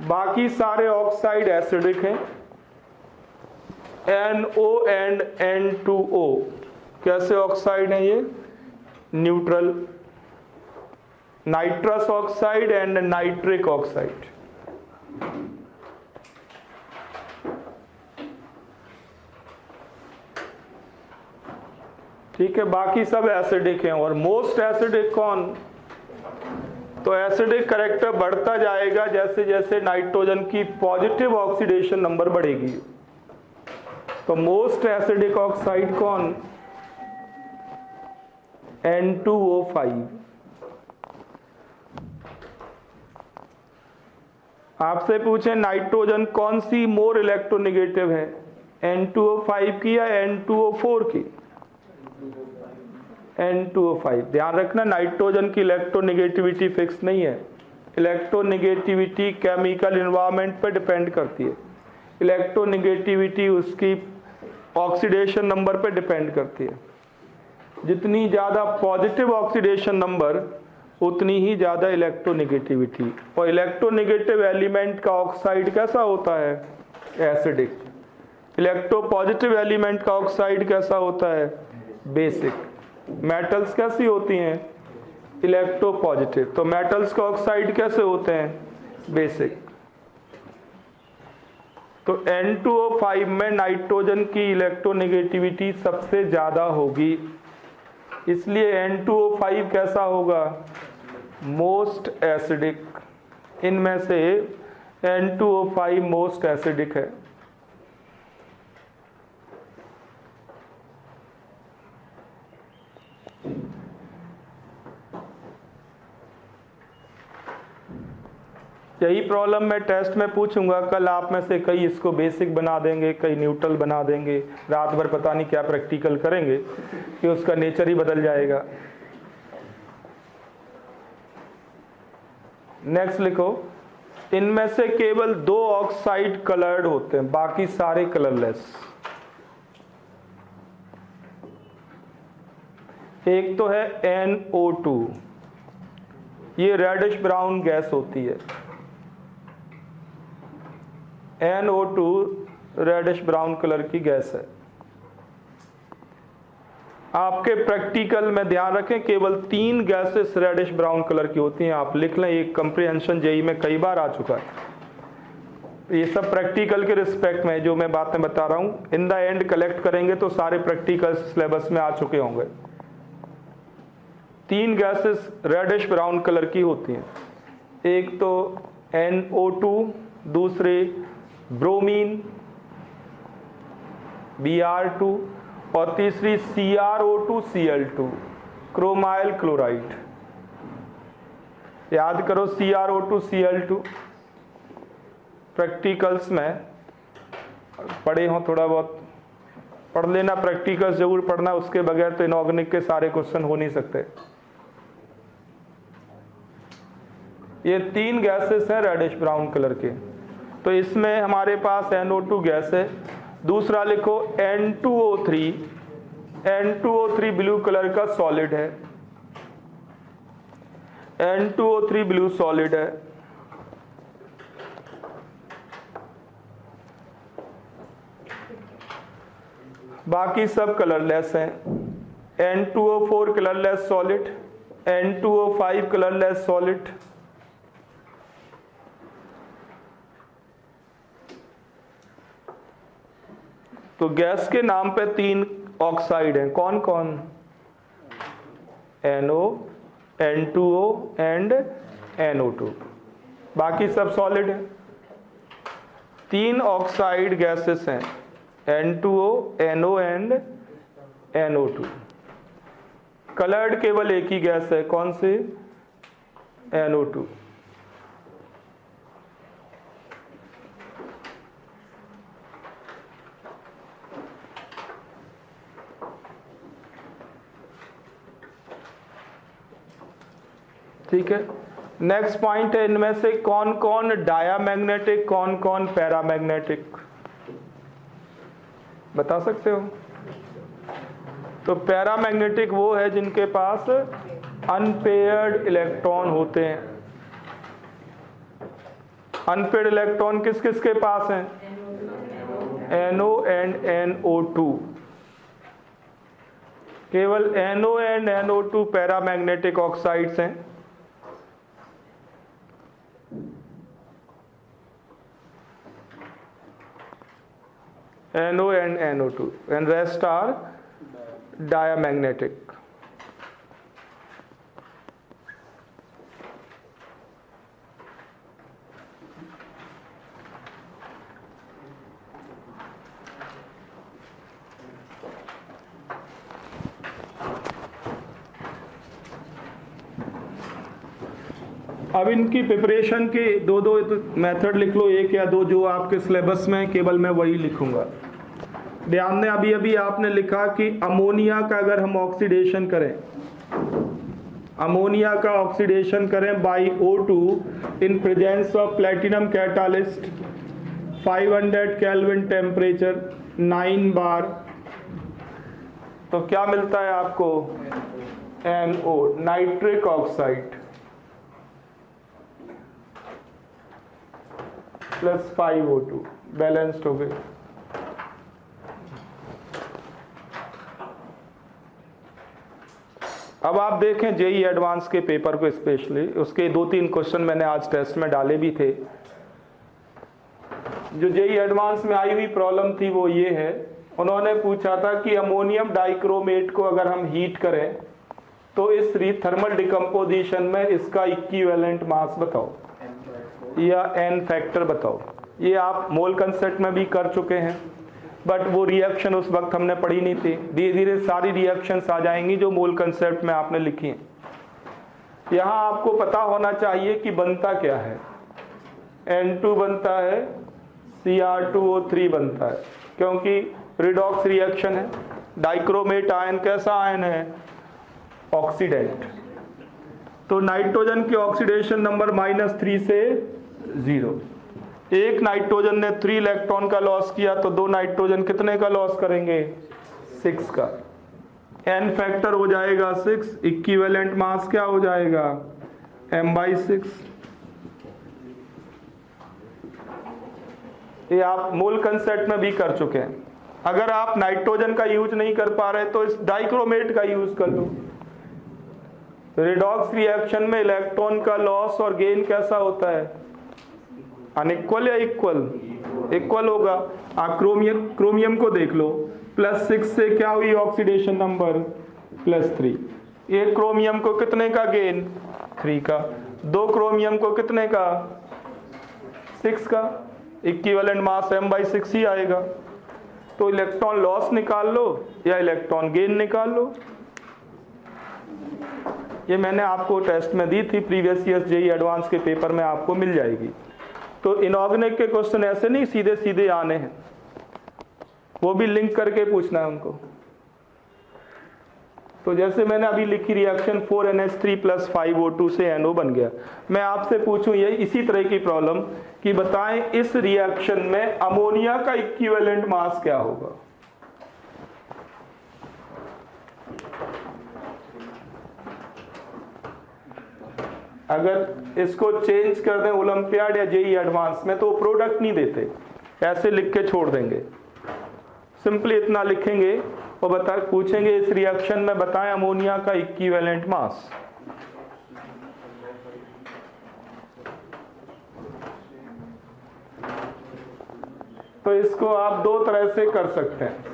बाकी सारे ऑक्साइड एसिडिक हैं। NO एंड N2O कैसे ऑक्साइड हैं ये? Neutral. Nitrous oxide and nitric oxide. ठीक है, बाकी सब एसिडिक हैं। और मोस्ट एसिडिक कौन? तो एसिडिक करेक्टर बढ़ता जाएगा जैसे जैसे नाइट्रोजन की पॉजिटिव ऑक्सीडेशन नंबर बढ़ेगी। तो मोस्ट एसिडिक ऑक्साइड कौन? N2O5। आपसे पूछे नाइट्रोजन कौन सी मोर इलेक्ट्रोनेगेटिव है, N2O5 की या N2O4 की? N2O5। ध्यान रखना नाइट्रोजन की इलेक्ट्रोनेगेटिविटी फिक्स नहीं है। इलेक्ट्रोनेगेटिविटी केमिकल एनवायरनमेंट पर डिपेंड करती है। इलेक्ट्रोनेगेटिविटी उसकी ऑक्सीडेशन नंबर पर डिपेंड करती है। जितनी ज़्यादा पॉजिटिव ऑक्सीडेशन नंबर उतनी ही ज़्यादा इलेक्ट्रोनेगेटिविटी। और इलेक्ट्रोनेगेटिव एलिमेंट का ऑक्साइड कैसा होता है? एसिडिक। इलेक्ट्रो पॉजिटिव एलिमेंट का ऑक्साइड कैसा होता है? बेसिक। मेटल्स कैसी होती हैं? Electro positive. तो मेटल्स का ऑक्साइड कैसे होते हैं? बेसिक। तो N2O5 में नाइट्रोजन की इलेक्ट्रोनेगेटिविटी सबसे ज्यादा होगी, इसलिए N2O5 कैसा होगा? Most acidic. इनमें से N2O5 मोस्ट एसिडिक है। यही प्रॉब्लम मैं टेस्ट में पूछूंगा। कल आप में से कई इसको बेसिक बना देंगे, कई न्यूट्रल बना देंगे। रात भर पता नहीं क्या प्रैक्टिकल करेंगे कि उसका नेचर ही बदल जाएगा। नेक्स्ट लिखो, इनमें से केवल 2 ऑक्साइड कलर्ड होते हैं, बाकी सारे कलरलेस। एक तो है NO2, ये रेडिश ब्राउन गैस होती है। NO2 रेडिश ब्राउन कलर की गैस है। आपके प्रैक्टिकल में ध्यान रखें, केवल 3 गैसेस रेडिश ब्राउन कलर की होती हैं। आप लिख लें, एक कंप्रीहेंशन जेई में कई बार आ चुका है। ये सब प्रैक्टिकल के रिस्पेक्ट में जो मैं बातें बता रहा हूं, इन द एंड कलेक्ट करेंगे तो सारे प्रैक्टिकल सिलेबस में आ चुके होंगे। 3 गैसेस रेडिश ब्राउन कलर की होती हैं। एक तो NO2, दूसरे ब्रोमीन Br2 और तीसरी CrO2Cl2 क्रोमाइल क्लोराइड। याद करो CrO2Cl2 प्रैक्टिकल्स में पढ़े हो, थोड़ा बहुत पढ़ लेना, प्रैक्टिकल्स जरूर पढ़ना, उसके बगैर तो इनऑर्गेनिक के सारे क्वेश्चन हो नहीं सकते। ये 3 गैसेस हैं रेडिश ब्राउन कलर के। तो इसमें हमारे पास NO2 गैस है। दूसरा लिखो N2O3, N2O3 ब्लू कलर का सॉलिड है। N2O3 ब्लू सॉलिड है। बाकी सब कलरलेस हैं। N2O4 colourless solid, N2O5 colourless solid. तो गैस के नाम पे 3 ऑक्साइड हैं, कौन कौन? NO, N2O and NO2। बाकी सब सॉलिड है। 3 ऑक्साइड गैसेस हैं, N2O, NO and NO2। Coloured केवल एक ही गैस है, कौन सी? NO2। ठीक है। नेक्स्ट पॉइंट है, इनमें से कौन कौन डायामैग्नेटिक, कौन कौन पैरामैग्नेटिक, बता सकते हो? तो पैरामैग्नेटिक वो है जिनके पास अनपेयर्ड इलेक्ट्रॉन होते हैं। अनपेयर्ड इलेक्ट्रॉन किस किस के पास हैं? NO and NO2। केवल NO and NO2 paramagnetic oxides हैं। NO and NO2 and rest are diamagnetic। अब इनकी प्रिपरेशन के दो मेथड लिख लो, एक या दो, जो आपके सिलेबस में केवल मैं वही लिखूंगा। ध्यान दें, अभी अभी आपने लिखा कि अमोनिया का अगर हम ऑक्सीडेशन करें, अमोनिया का ऑक्सीडेशन करें by O2 in presence of platinum catalyst, 500 kelvin temperature, 9 बार, तो क्या मिलता है आपको? NO, nitric oxide, plus 5O2, balanced हो गए। अब आप देखें जेई एडवांस के पेपर को, स्पेशली उसके 2-3 क्वेश्चन मैंने आज टेस्ट में डाले भी थे। जो जेई एडवांस में आई हुई प्रॉब्लम थी वो ये है, उन्होंने पूछा था कि अमोनियम डाइक्रोमेट को अगर हम हीट करें तो इस थर्मल डिकम्पोजिशन में इसका इक्विवेलेंट मास बताओ या n फैक्टर बताओ। ये आप मोल कंसेप्ट में भी कर चुके हैं, बट वो रिएक्शन उस वक्त हमने पढ़ी नहीं थी। धीरे धीरे सारी रिएक्शंस आ जाएंगी जो मोल कंसेप्ट में आपने लिखी हैं। यहाँ आपको पता होना चाहिए कि बनता क्या है। N2 बनता है, Cr2O3 बनता है, क्योंकि रिडॉक्स रिएक्शन है। डाइक्रोमेट आयन कैसा आयन है? ऑक्सीडेंट। तो नाइट्रोजन की ऑक्सीडेशन नंबर -3 से 0। एक नाइट्रोजन ने 3 इलेक्ट्रॉन का लॉस किया तो 2 नाइट्रोजन कितने का लॉस करेंगे? 6 का। n फैक्टर हो जाएगा 6, इक्विवेलेंट मास क्या हो जाएगा? m/6। ये आप मोल कंसेप्ट में भी कर चुके हैं। अगर आप नाइट्रोजन का यूज नहीं कर पा रहे तो इस डाइक्रोमेट का यूज कर लो। रिडॉक्स रिएक्शन में इलेक्ट्रॉन का लॉस और गेन कैसा होता है? अनइक्वल या इक्वल? इक्वल होगा। आप क्रोमियम को देख लो, +6 से क्या हुई ऑक्सीडेशन नंबर? +3। एक क्रोमियम को कितने का गेन? 3 का। 2 क्रोमियम को कितने का? 6 का। इक्विवेलेंट मास m/6 ही आएगा। तो इलेक्ट्रॉन लॉस निकाल लो या इलेक्ट्रॉन गेन निकाल लो। ये मैंने आपको टेस्ट में दी थी, प्रीवियस ईयर जेईई एडवांस के पेपर में आपको मिल जाएगी। तो इनऑर्गेनिक के क्वेश्चन ऐसे नहीं सीधे सीधे आने हैं, वो भी लिंक करके पूछना है उनको। तो जैसे मैंने अभी लिखी रिएक्शन 4NH3 + 5O2 से NO बन गया। मैं आपसे पूछूं ये इसी तरह की प्रॉब्लम कि बताएं इस रिएक्शन में अमोनिया का इक्विवेलेंट मास क्या होगा? अगर इसको चेंज कर दें ओलंपियाड या जेईई एडवांस में तो प्रोडक्ट नहीं देते, ऐसे लिख के छोड़ देंगे। सिंपली इतना लिखेंगे और पूछेंगे इस रिएक्शन में बताएं अमोनिया का इक्विवेलेंट मास। तो इसको आप 2 तरह से कर सकते हैं।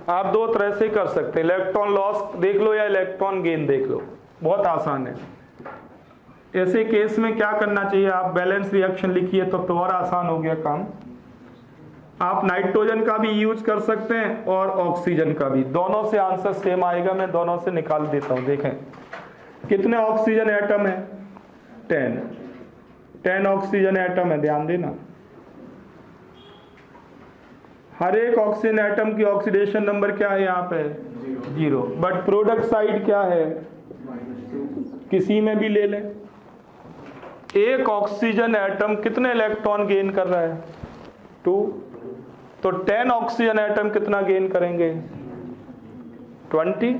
आप 2 तरह से कर सकते हैं, इलेक्ट्रॉन लॉस देख लो या इलेक्ट्रॉन गेन देख लो, बहुत आसान है। ऐसे केस में क्या करना चाहिए? आप बैलेंस रिएक्शन लिखिए तो और आसान हो गया काम। आप नाइट्रोजन का भी यूज कर सकते हैं और ऑक्सीजन का भी, दोनों से आंसर सेम आएगा। मैं दोनों से निकाल देता हूं। देखें कितने ऑक्सीजन एटम है? 10 ऑक्सीजन एटम है, ध्यान देना। हर एक ऑक्सीजन एटम की ऑक्सीडेशन नंबर क्या है यहाँ पे? 0। बट प्रोडक्ट साइड क्या है? किसी में भी ले लें। एक ऑक्सीजन एटम कितने इलेक्ट्रॉन गेन कर रहा है? 2। तो 10 ऑक्सीजन एटम कितना गेन करेंगे? 20।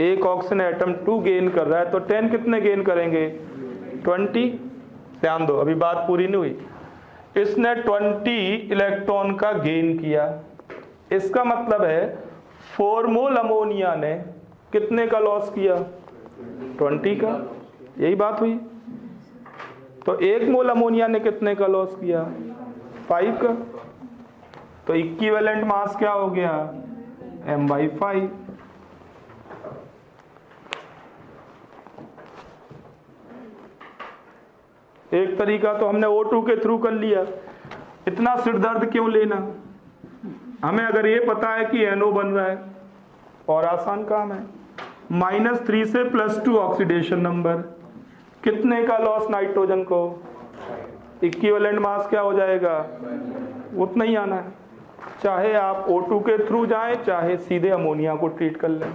एक ऑक्सीजन एटम 2 गेन कर रहा है तो 10 कितने गेन करेंगे? 20। ध्यान दो, अभी बात पूरी नहीं हुई। इसने 20 इलेक्ट्रॉन का गेन किया, इसका मतलब है 4 मोल अमोनिया ने कितने का लॉस किया? 20 का। यही बात हुई। तो 1 मोल अमोनिया ने कितने का लॉस किया? 5 का। तो इक्विवेलेंट मास क्या हो गया? m/5। एक तरीका तो हमने O2 के थ्रू कर लिया। इतना सिरदर्द क्यों लेना? हमें अगर ये पता है कि NO बन रहा है और आसान काम है। -3 से +2 ऑक्सीडेशन नंबर, कितने का लॉस नाइट्रोजन को? इक्विवेलेंट मास क्या हो जाएगा? उतना ही आना है। चाहे आप O2 के थ्रू जाएं, चाहे सीधे अमोनिया को ट्रीट कर लें।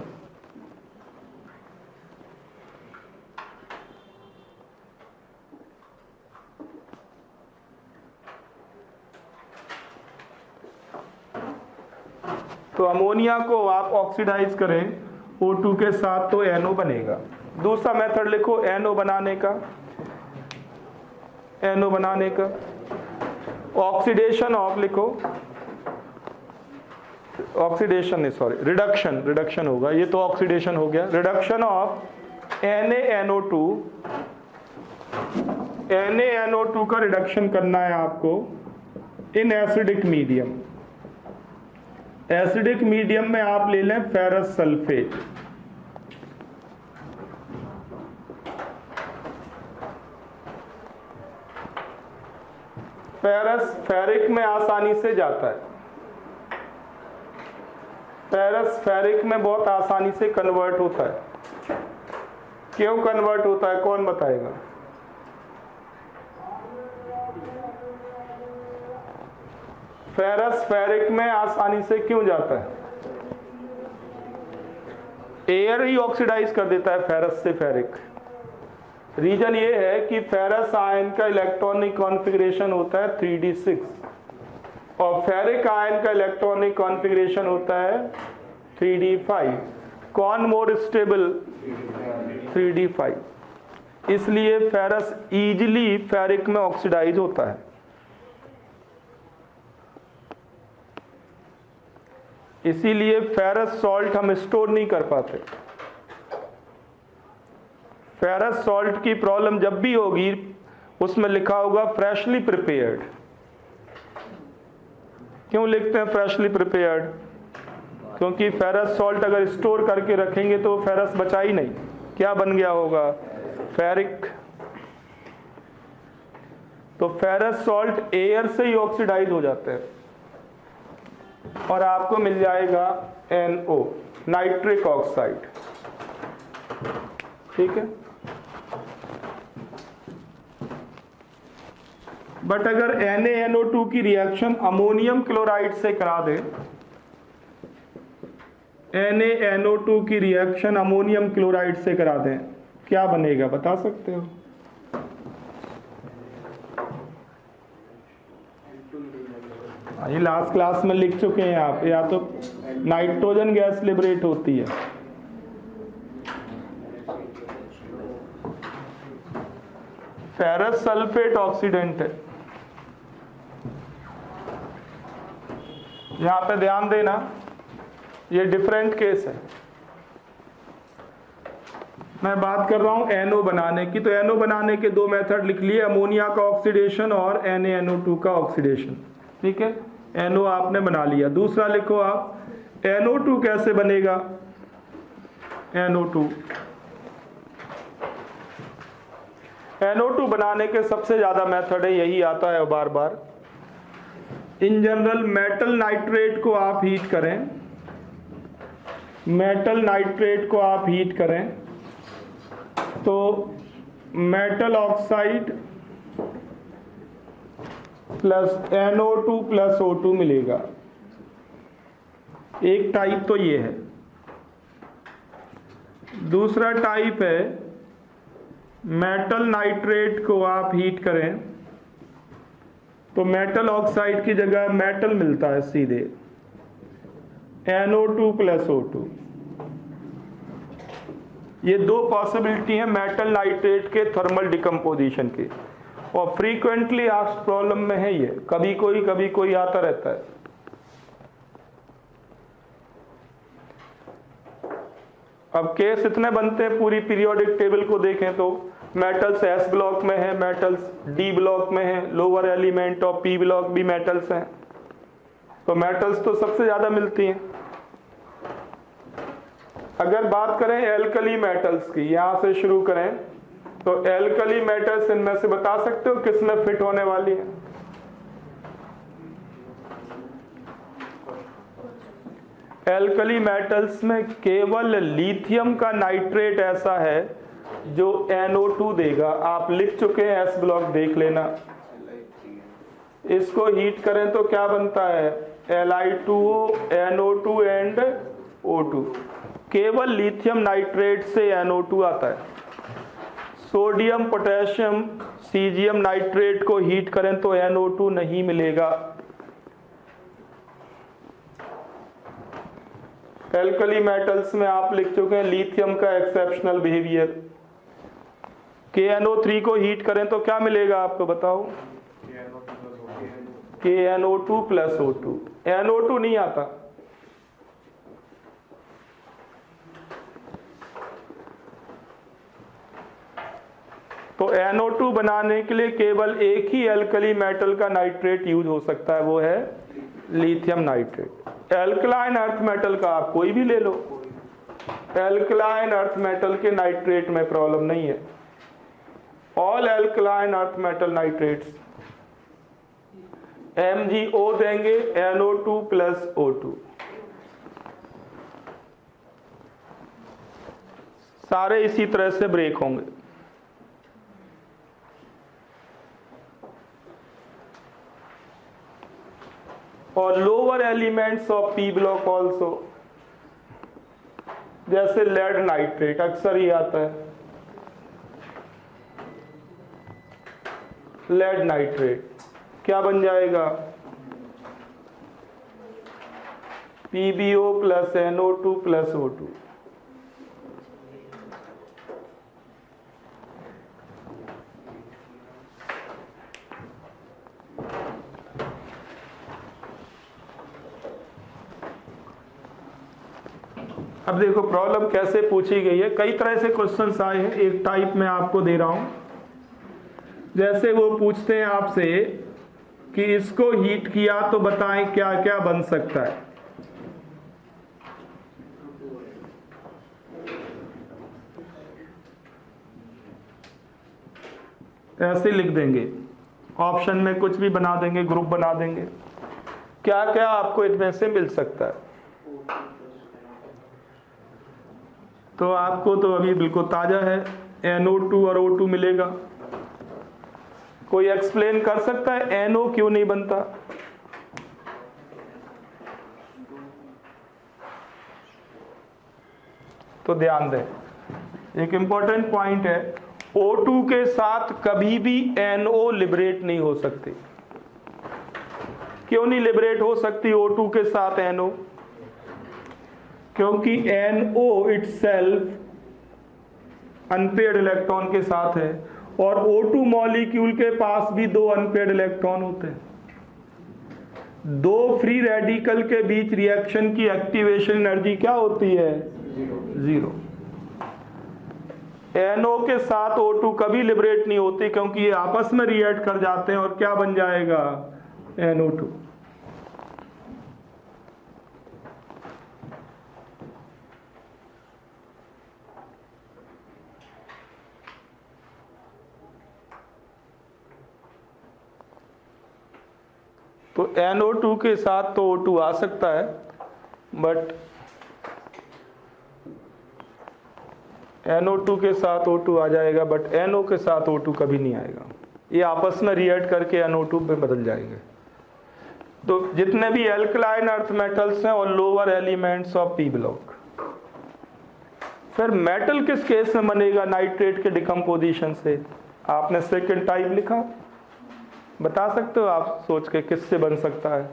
तो अमोनिया को आप ऑक्सीडाइज करें O2 के साथ तो NO बनेगा। दूसरा मेथड लिखो NO बनाने का। NO बनाने का ऑक्सीडेशन ऑफ लिखो, ऑक्सीडेशन नहीं सॉरी रिडक्शन होगा। ये तो ऑक्सीडेशन हो गया। Reduction of NaNO2। NaNO2 का रिडक्शन करना है आपको in acidic medium. Acidic medium में आप ले लें फेरस सल्फेट। फेरस फेरिक में आसानी से जाता है। फेरस फेरिक में बहुत आसानी से कन्वर्ट होता है। क्यों कन्वर्ट होता है कौन बताएगा? फेरस फेरिक में आसानी से क्यों जाता है? एयर ही ऑक्सीडाइज कर देता है फेरस से फेरिक। रीजन ये है कि फेरस आयन का इलेक्ट्रॉनिक कॉन्फ़िगरेशन होता है 3d6 और फेरिक आयन का इलेक्ट्रॉनिक कॉन्फ़िगरेशन होता है 3d5। कौन मोर स्टेबल? 3d5। इसलिए फेरस इजीली फेरिक में ऑक्सीडाइज होता है। इसीलिए फेरस सॉल्ट हम स्टोर नहीं कर पाते। फेरस सॉल्ट की प्रॉब्लम जब भी होगी उसमें लिखा होगा फ्रेशली प्रिपेयर्ड। क्यों लिखते हैं फ्रेशली प्रिपेयर्ड? क्योंकि फेरस सॉल्ट अगर स्टोर करके रखेंगे तो फेरस बचा ही नहीं, क्या बन गया होगा? फेरिक। तो फेरस सॉल्ट एयर से ही ऑक्सीडाइज हो जाते हैं और आपको मिल जाएगा NO, नाइट्रिक ऑक्साइड। ठीक है। बट अगर NaNO2 की रिएक्शन अमोनियम क्लोराइड से करा दे, NaNO2 की रिएक्शन अमोनियम क्लोराइड से करा दें, क्या बनेगा बता सकते हो? ये लास्ट क्लास में लिख चुके हैं आप। या तो नाइट्रोजन गैस लिबरेट होती है, फेरस सल्फेट ऑक्सीडेंट है। यहां पे ध्यान देना, ये डिफरेंट केस है। मैं बात कर रहा हूं NO बनाने की, तो NO बनाने के दो मेथड लिख लिए, अमोनिया का ऑक्सीडेशन और NaNO2 का ऑक्सीडेशन। ठीक है, NO आपने बना लिया। दूसरा लिखो आप, NO2 कैसे बनेगा? NO2 बनाने के सबसे ज्यादा मेथड है, यही आता है बार बार। इन जनरल मेटल नाइट्रेट को आप हीट करें, मेटल नाइट्रेट को आप हीट करें तो metal oxide plus NO2 plus O2 मिलेगा। एक टाइप तो ये है। दूसरा टाइप है, मेटल नाइट्रेट को आप हीट करें तो मेटल ऑक्साइड की जगह मेटल मिलता है सीधे, NO2 प्लस O2। ये दो पॉसिबिलिटी है मेटल नाइट्रेट के थर्मल डिकम्पोजिशन की, और फ्रीक्वेंटली आस्क्ड प्रॉब्लम में है ये, कभी कोई आता रहता है। अब केस इतने बनते हैं, पूरी पीरियोडिक टेबल को देखें तो मेटल्स S ब्लॉक में है, मेटल्स D ब्लॉक में है, lower element of P block भी मेटल्स हैं। तो मेटल्स तो सबसे ज्यादा मिलती हैं। अगर बात करें एल्कली मेटल्स की, यहां से शुरू करें तो एल्कली मेटल्स इनमें से बता सकते हो किसमें फिट होने वाली है? एल्कली मेटल्स में केवल लिथियम का नाइट्रेट ऐसा है जो NO2 देगा। आप लिख चुके हैं, S ब्लॉक देख लेना। इसको हीट करें तो क्या बनता है? Li2O, NO2 and O2। केवल लिथियम नाइट्रेट से NO2 आता है। सोडियम पोटेशियम सीजियम नाइट्रेट को हीट करें तो NO2 नहीं मिलेगा। एल्कली मेटल्स में आप लिख चुके हैं लिथियम का एक्सेप्शनल बिहेवियर। KNO3 को हीट करें तो क्या मिलेगा आपको बताओ? KNO2 plus O2। NO2 नहीं आता। तो NO2 बनाने के लिए केवल एक ही एल्कली मेटल का नाइट्रेट यूज हो सकता है, वो है lithium nitrate. Alkaline earth metal का आप कोई भी ले लो, एल्कलाइन अर्थ मेटल के नाइट्रेट में प्रॉब्लम नहीं है। All alkaline earth metal nitrates MgO देंगे, NO2 प्लस O2। सारे इसी तरह से ब्रेक होंगे। और lower elements of P block also, जैसे लेड नाइट्रेट, अक्सर ही आता है लेड नाइट्रेट, क्या बन जाएगा PbO plus NO2 plus O2। अब देखो प्रॉब्लम कैसे पूछी गई है, कई तरह से क्वेश्चंस आए हैं, एक टाइप में आपको दे रहा हूं। जैसे वो पूछते हैं आपसे कि इसको हीट किया तो बताएं क्या क्या बन सकता है। ऐसे लिख देंगे, ऑप्शन में कुछ भी बना देंगे, ग्रुप बना देंगे, क्या क्या आपको इनमें से मिल सकता है। तो आपको तो अभी बिल्कुल ताजा है, NO2 और O2 मिलेगा। कोई एक्सप्लेन कर सकता है NO क्यों नहीं बनता? तो ध्यान दें, एक इंपॉर्टेंट पॉइंट है, O2 के साथ कभी भी NO लिबरेट नहीं हो सकती। क्यों नहीं लिबरेट हो सकती O2 के साथ NO? क्योंकि NO इटसेल्फ अनपेयर्ड इलेक्ट्रॉन के साथ है और O2 मॉलिक्यूल के पास भी 2 अनपेयर्ड इलेक्ट्रॉन होते हैं। 2 फ्री रेडिकल के बीच रिएक्शन की एक्टिवेशन एनर्जी क्या होती है? 0। NO के साथ O2 कभी लिबरेट नहीं होती क्योंकि ये आपस में रिएक्ट कर जाते हैं और क्या बन जाएगा? NO2। तो NO2 के साथ तो O2 आ सकता है, बट NO2 के साथ O2 आ जाएगा, बट NO के साथ O2 कभी नहीं आएगा। ये आपस में रिएक्ट करके NO2 में बदल जाएंगे। तो जितने भी एल्कलाइन अर्थ मेटल्स हैं और lower elements of P block. फिर मेटल किस केस में बनेगा नाइट्रेट के डिकम्पोजिशन से? आपने सेकंड टाइप लिखा, बता सकते हो आप सोच के किससे बन सकता है?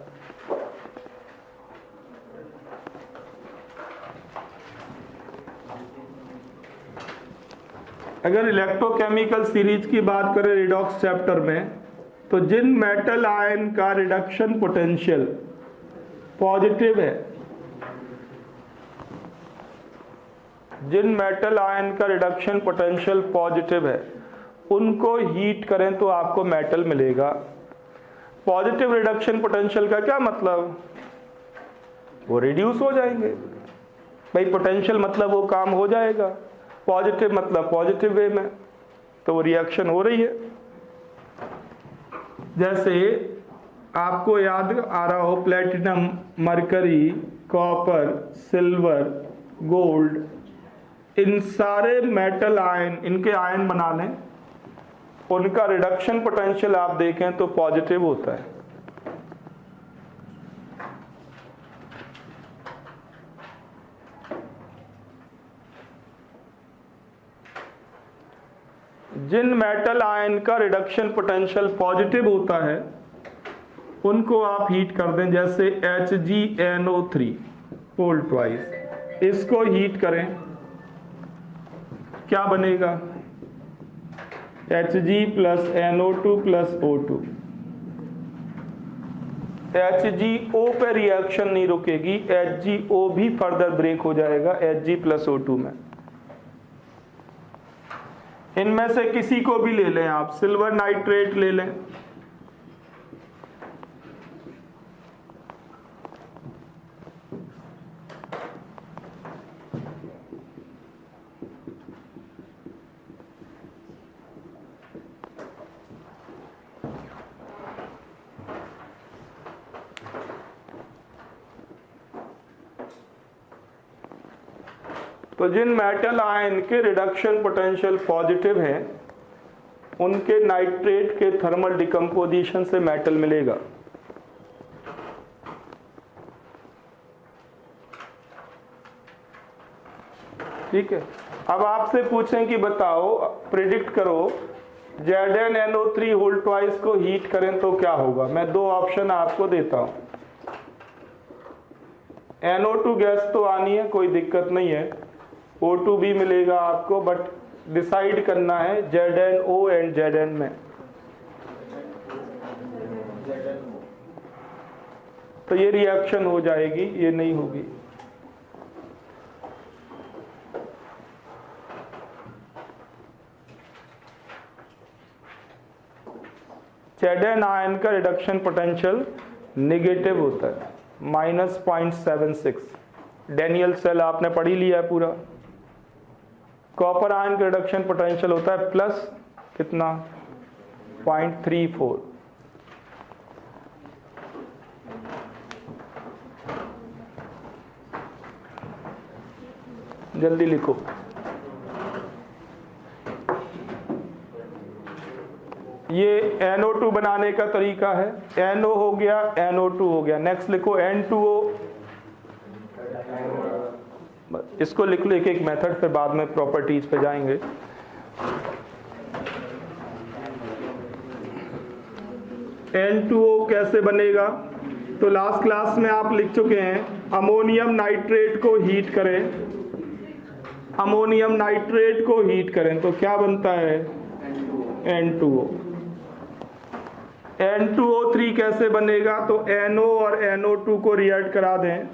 अगर इलेक्ट्रोकेमिकल सीरीज की बात करें रिडॉक्स चैप्टर में, तो जिन मेटल आयन का रिडक्शन पोटेंशियल पॉजिटिव है, जिन मेटल आयन का रिडक्शन पोटेंशियल पॉजिटिव है, उनको हीट करें तो आपको मेटल मिलेगा। पॉजिटिव रिडक्शन पोटेंशियल का क्या मतलब? वो रिड्यूस हो जाएंगे। भाई पोटेंशियल मतलब वो काम हो जाएगा, पॉजिटिव मतलब पॉजिटिव वे में, तो वो रिएक्शन हो रही है। जैसे आपको याद आ रहा हो platinum, mercury, copper, silver, gold, इन सारे मेटल आयन, इनके आयन बना लें, उनका रिडक्शन पोटेंशियल आप देखें तो पॉजिटिव होता है। जिन मेटल आयन का रिडक्शन पोटेंशियल पॉजिटिव होता है उनको आप हीट कर दें, जैसे HgNO3 होल ट्वाइस, इसको हीट करें, क्या बनेगा? Hg plus NO2 plus O2। HgO पे रिएक्शन नहीं रुकेगी, HgO भी फर्दर ब्रेक हो जाएगा Hg प्लस O2 में। इनमें से किसी को भी ले लें आप, सिल्वर नाइट्रेट ले लें, तो जिन मेटल आयन के रिडक्शन पोटेंशियल पॉजिटिव हैं उनके नाइट्रेट के थर्मल डिकम्पोजिशन से मेटल मिलेगा। ठीक है। अब आपसे पूछें कि बताओ, प्रिडिक्ट करो ZnNO3 होल ट्वाइस को हीट करें तो क्या होगा। मैं दो ऑप्शन आपको देता हूं। NO2 गैस तो आनी है, कोई दिक्कत नहीं है, O2 भी मिलेगा आपको, बट डिसाइड करना है ZnO एंड Zn में। तो ये रिएक्शन हो जाएगी, ये नहीं होगी। Zn आयन का रिडक्शन पोटेंशियल नेगेटिव होता है, -0.76। डैनियल सेल आपने पढ़ी लिया है पूरा। कॉपर आयन का रिडक्शन पोटेंशियल होता है प्लस कितना, 0.34। जल्दी लिखो। ये NO2 बनाने का तरीका है। NO हो गया, NO2 हो गया। नेक्स्ट लिखो N2O। इसको लिख लो एक एक मेथड, फिर बाद में प्रॉपर्टीज पे जाएंगे। N2O कैसे बनेगा, तो लास्ट क्लास में आप लिख चुके हैं, अमोनियम नाइट्रेट को हीट करें, अमोनियम नाइट्रेट को हीट करें तो क्या बनता है, N2O। N2O3 कैसे बनेगा, तो NO और NO2 को रिएक्ट करा दें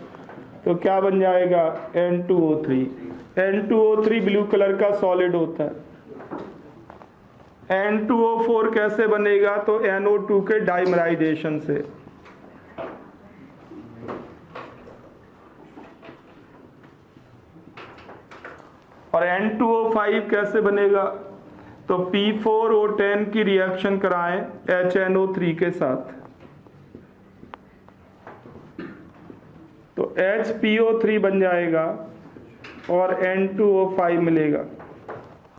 तो क्या बन जाएगा, N2O3। N2O3 ब्लू कलर का सॉलिड होता है। N2O4 कैसे बनेगा, तो NO2 के डाइमराइजेशन से। और N2O5 कैसे बनेगा, तो P4O10 की रिएक्शन कराएं HNO3 के साथ तो HPO3 बन जाएगा और N2O5 मिलेगा।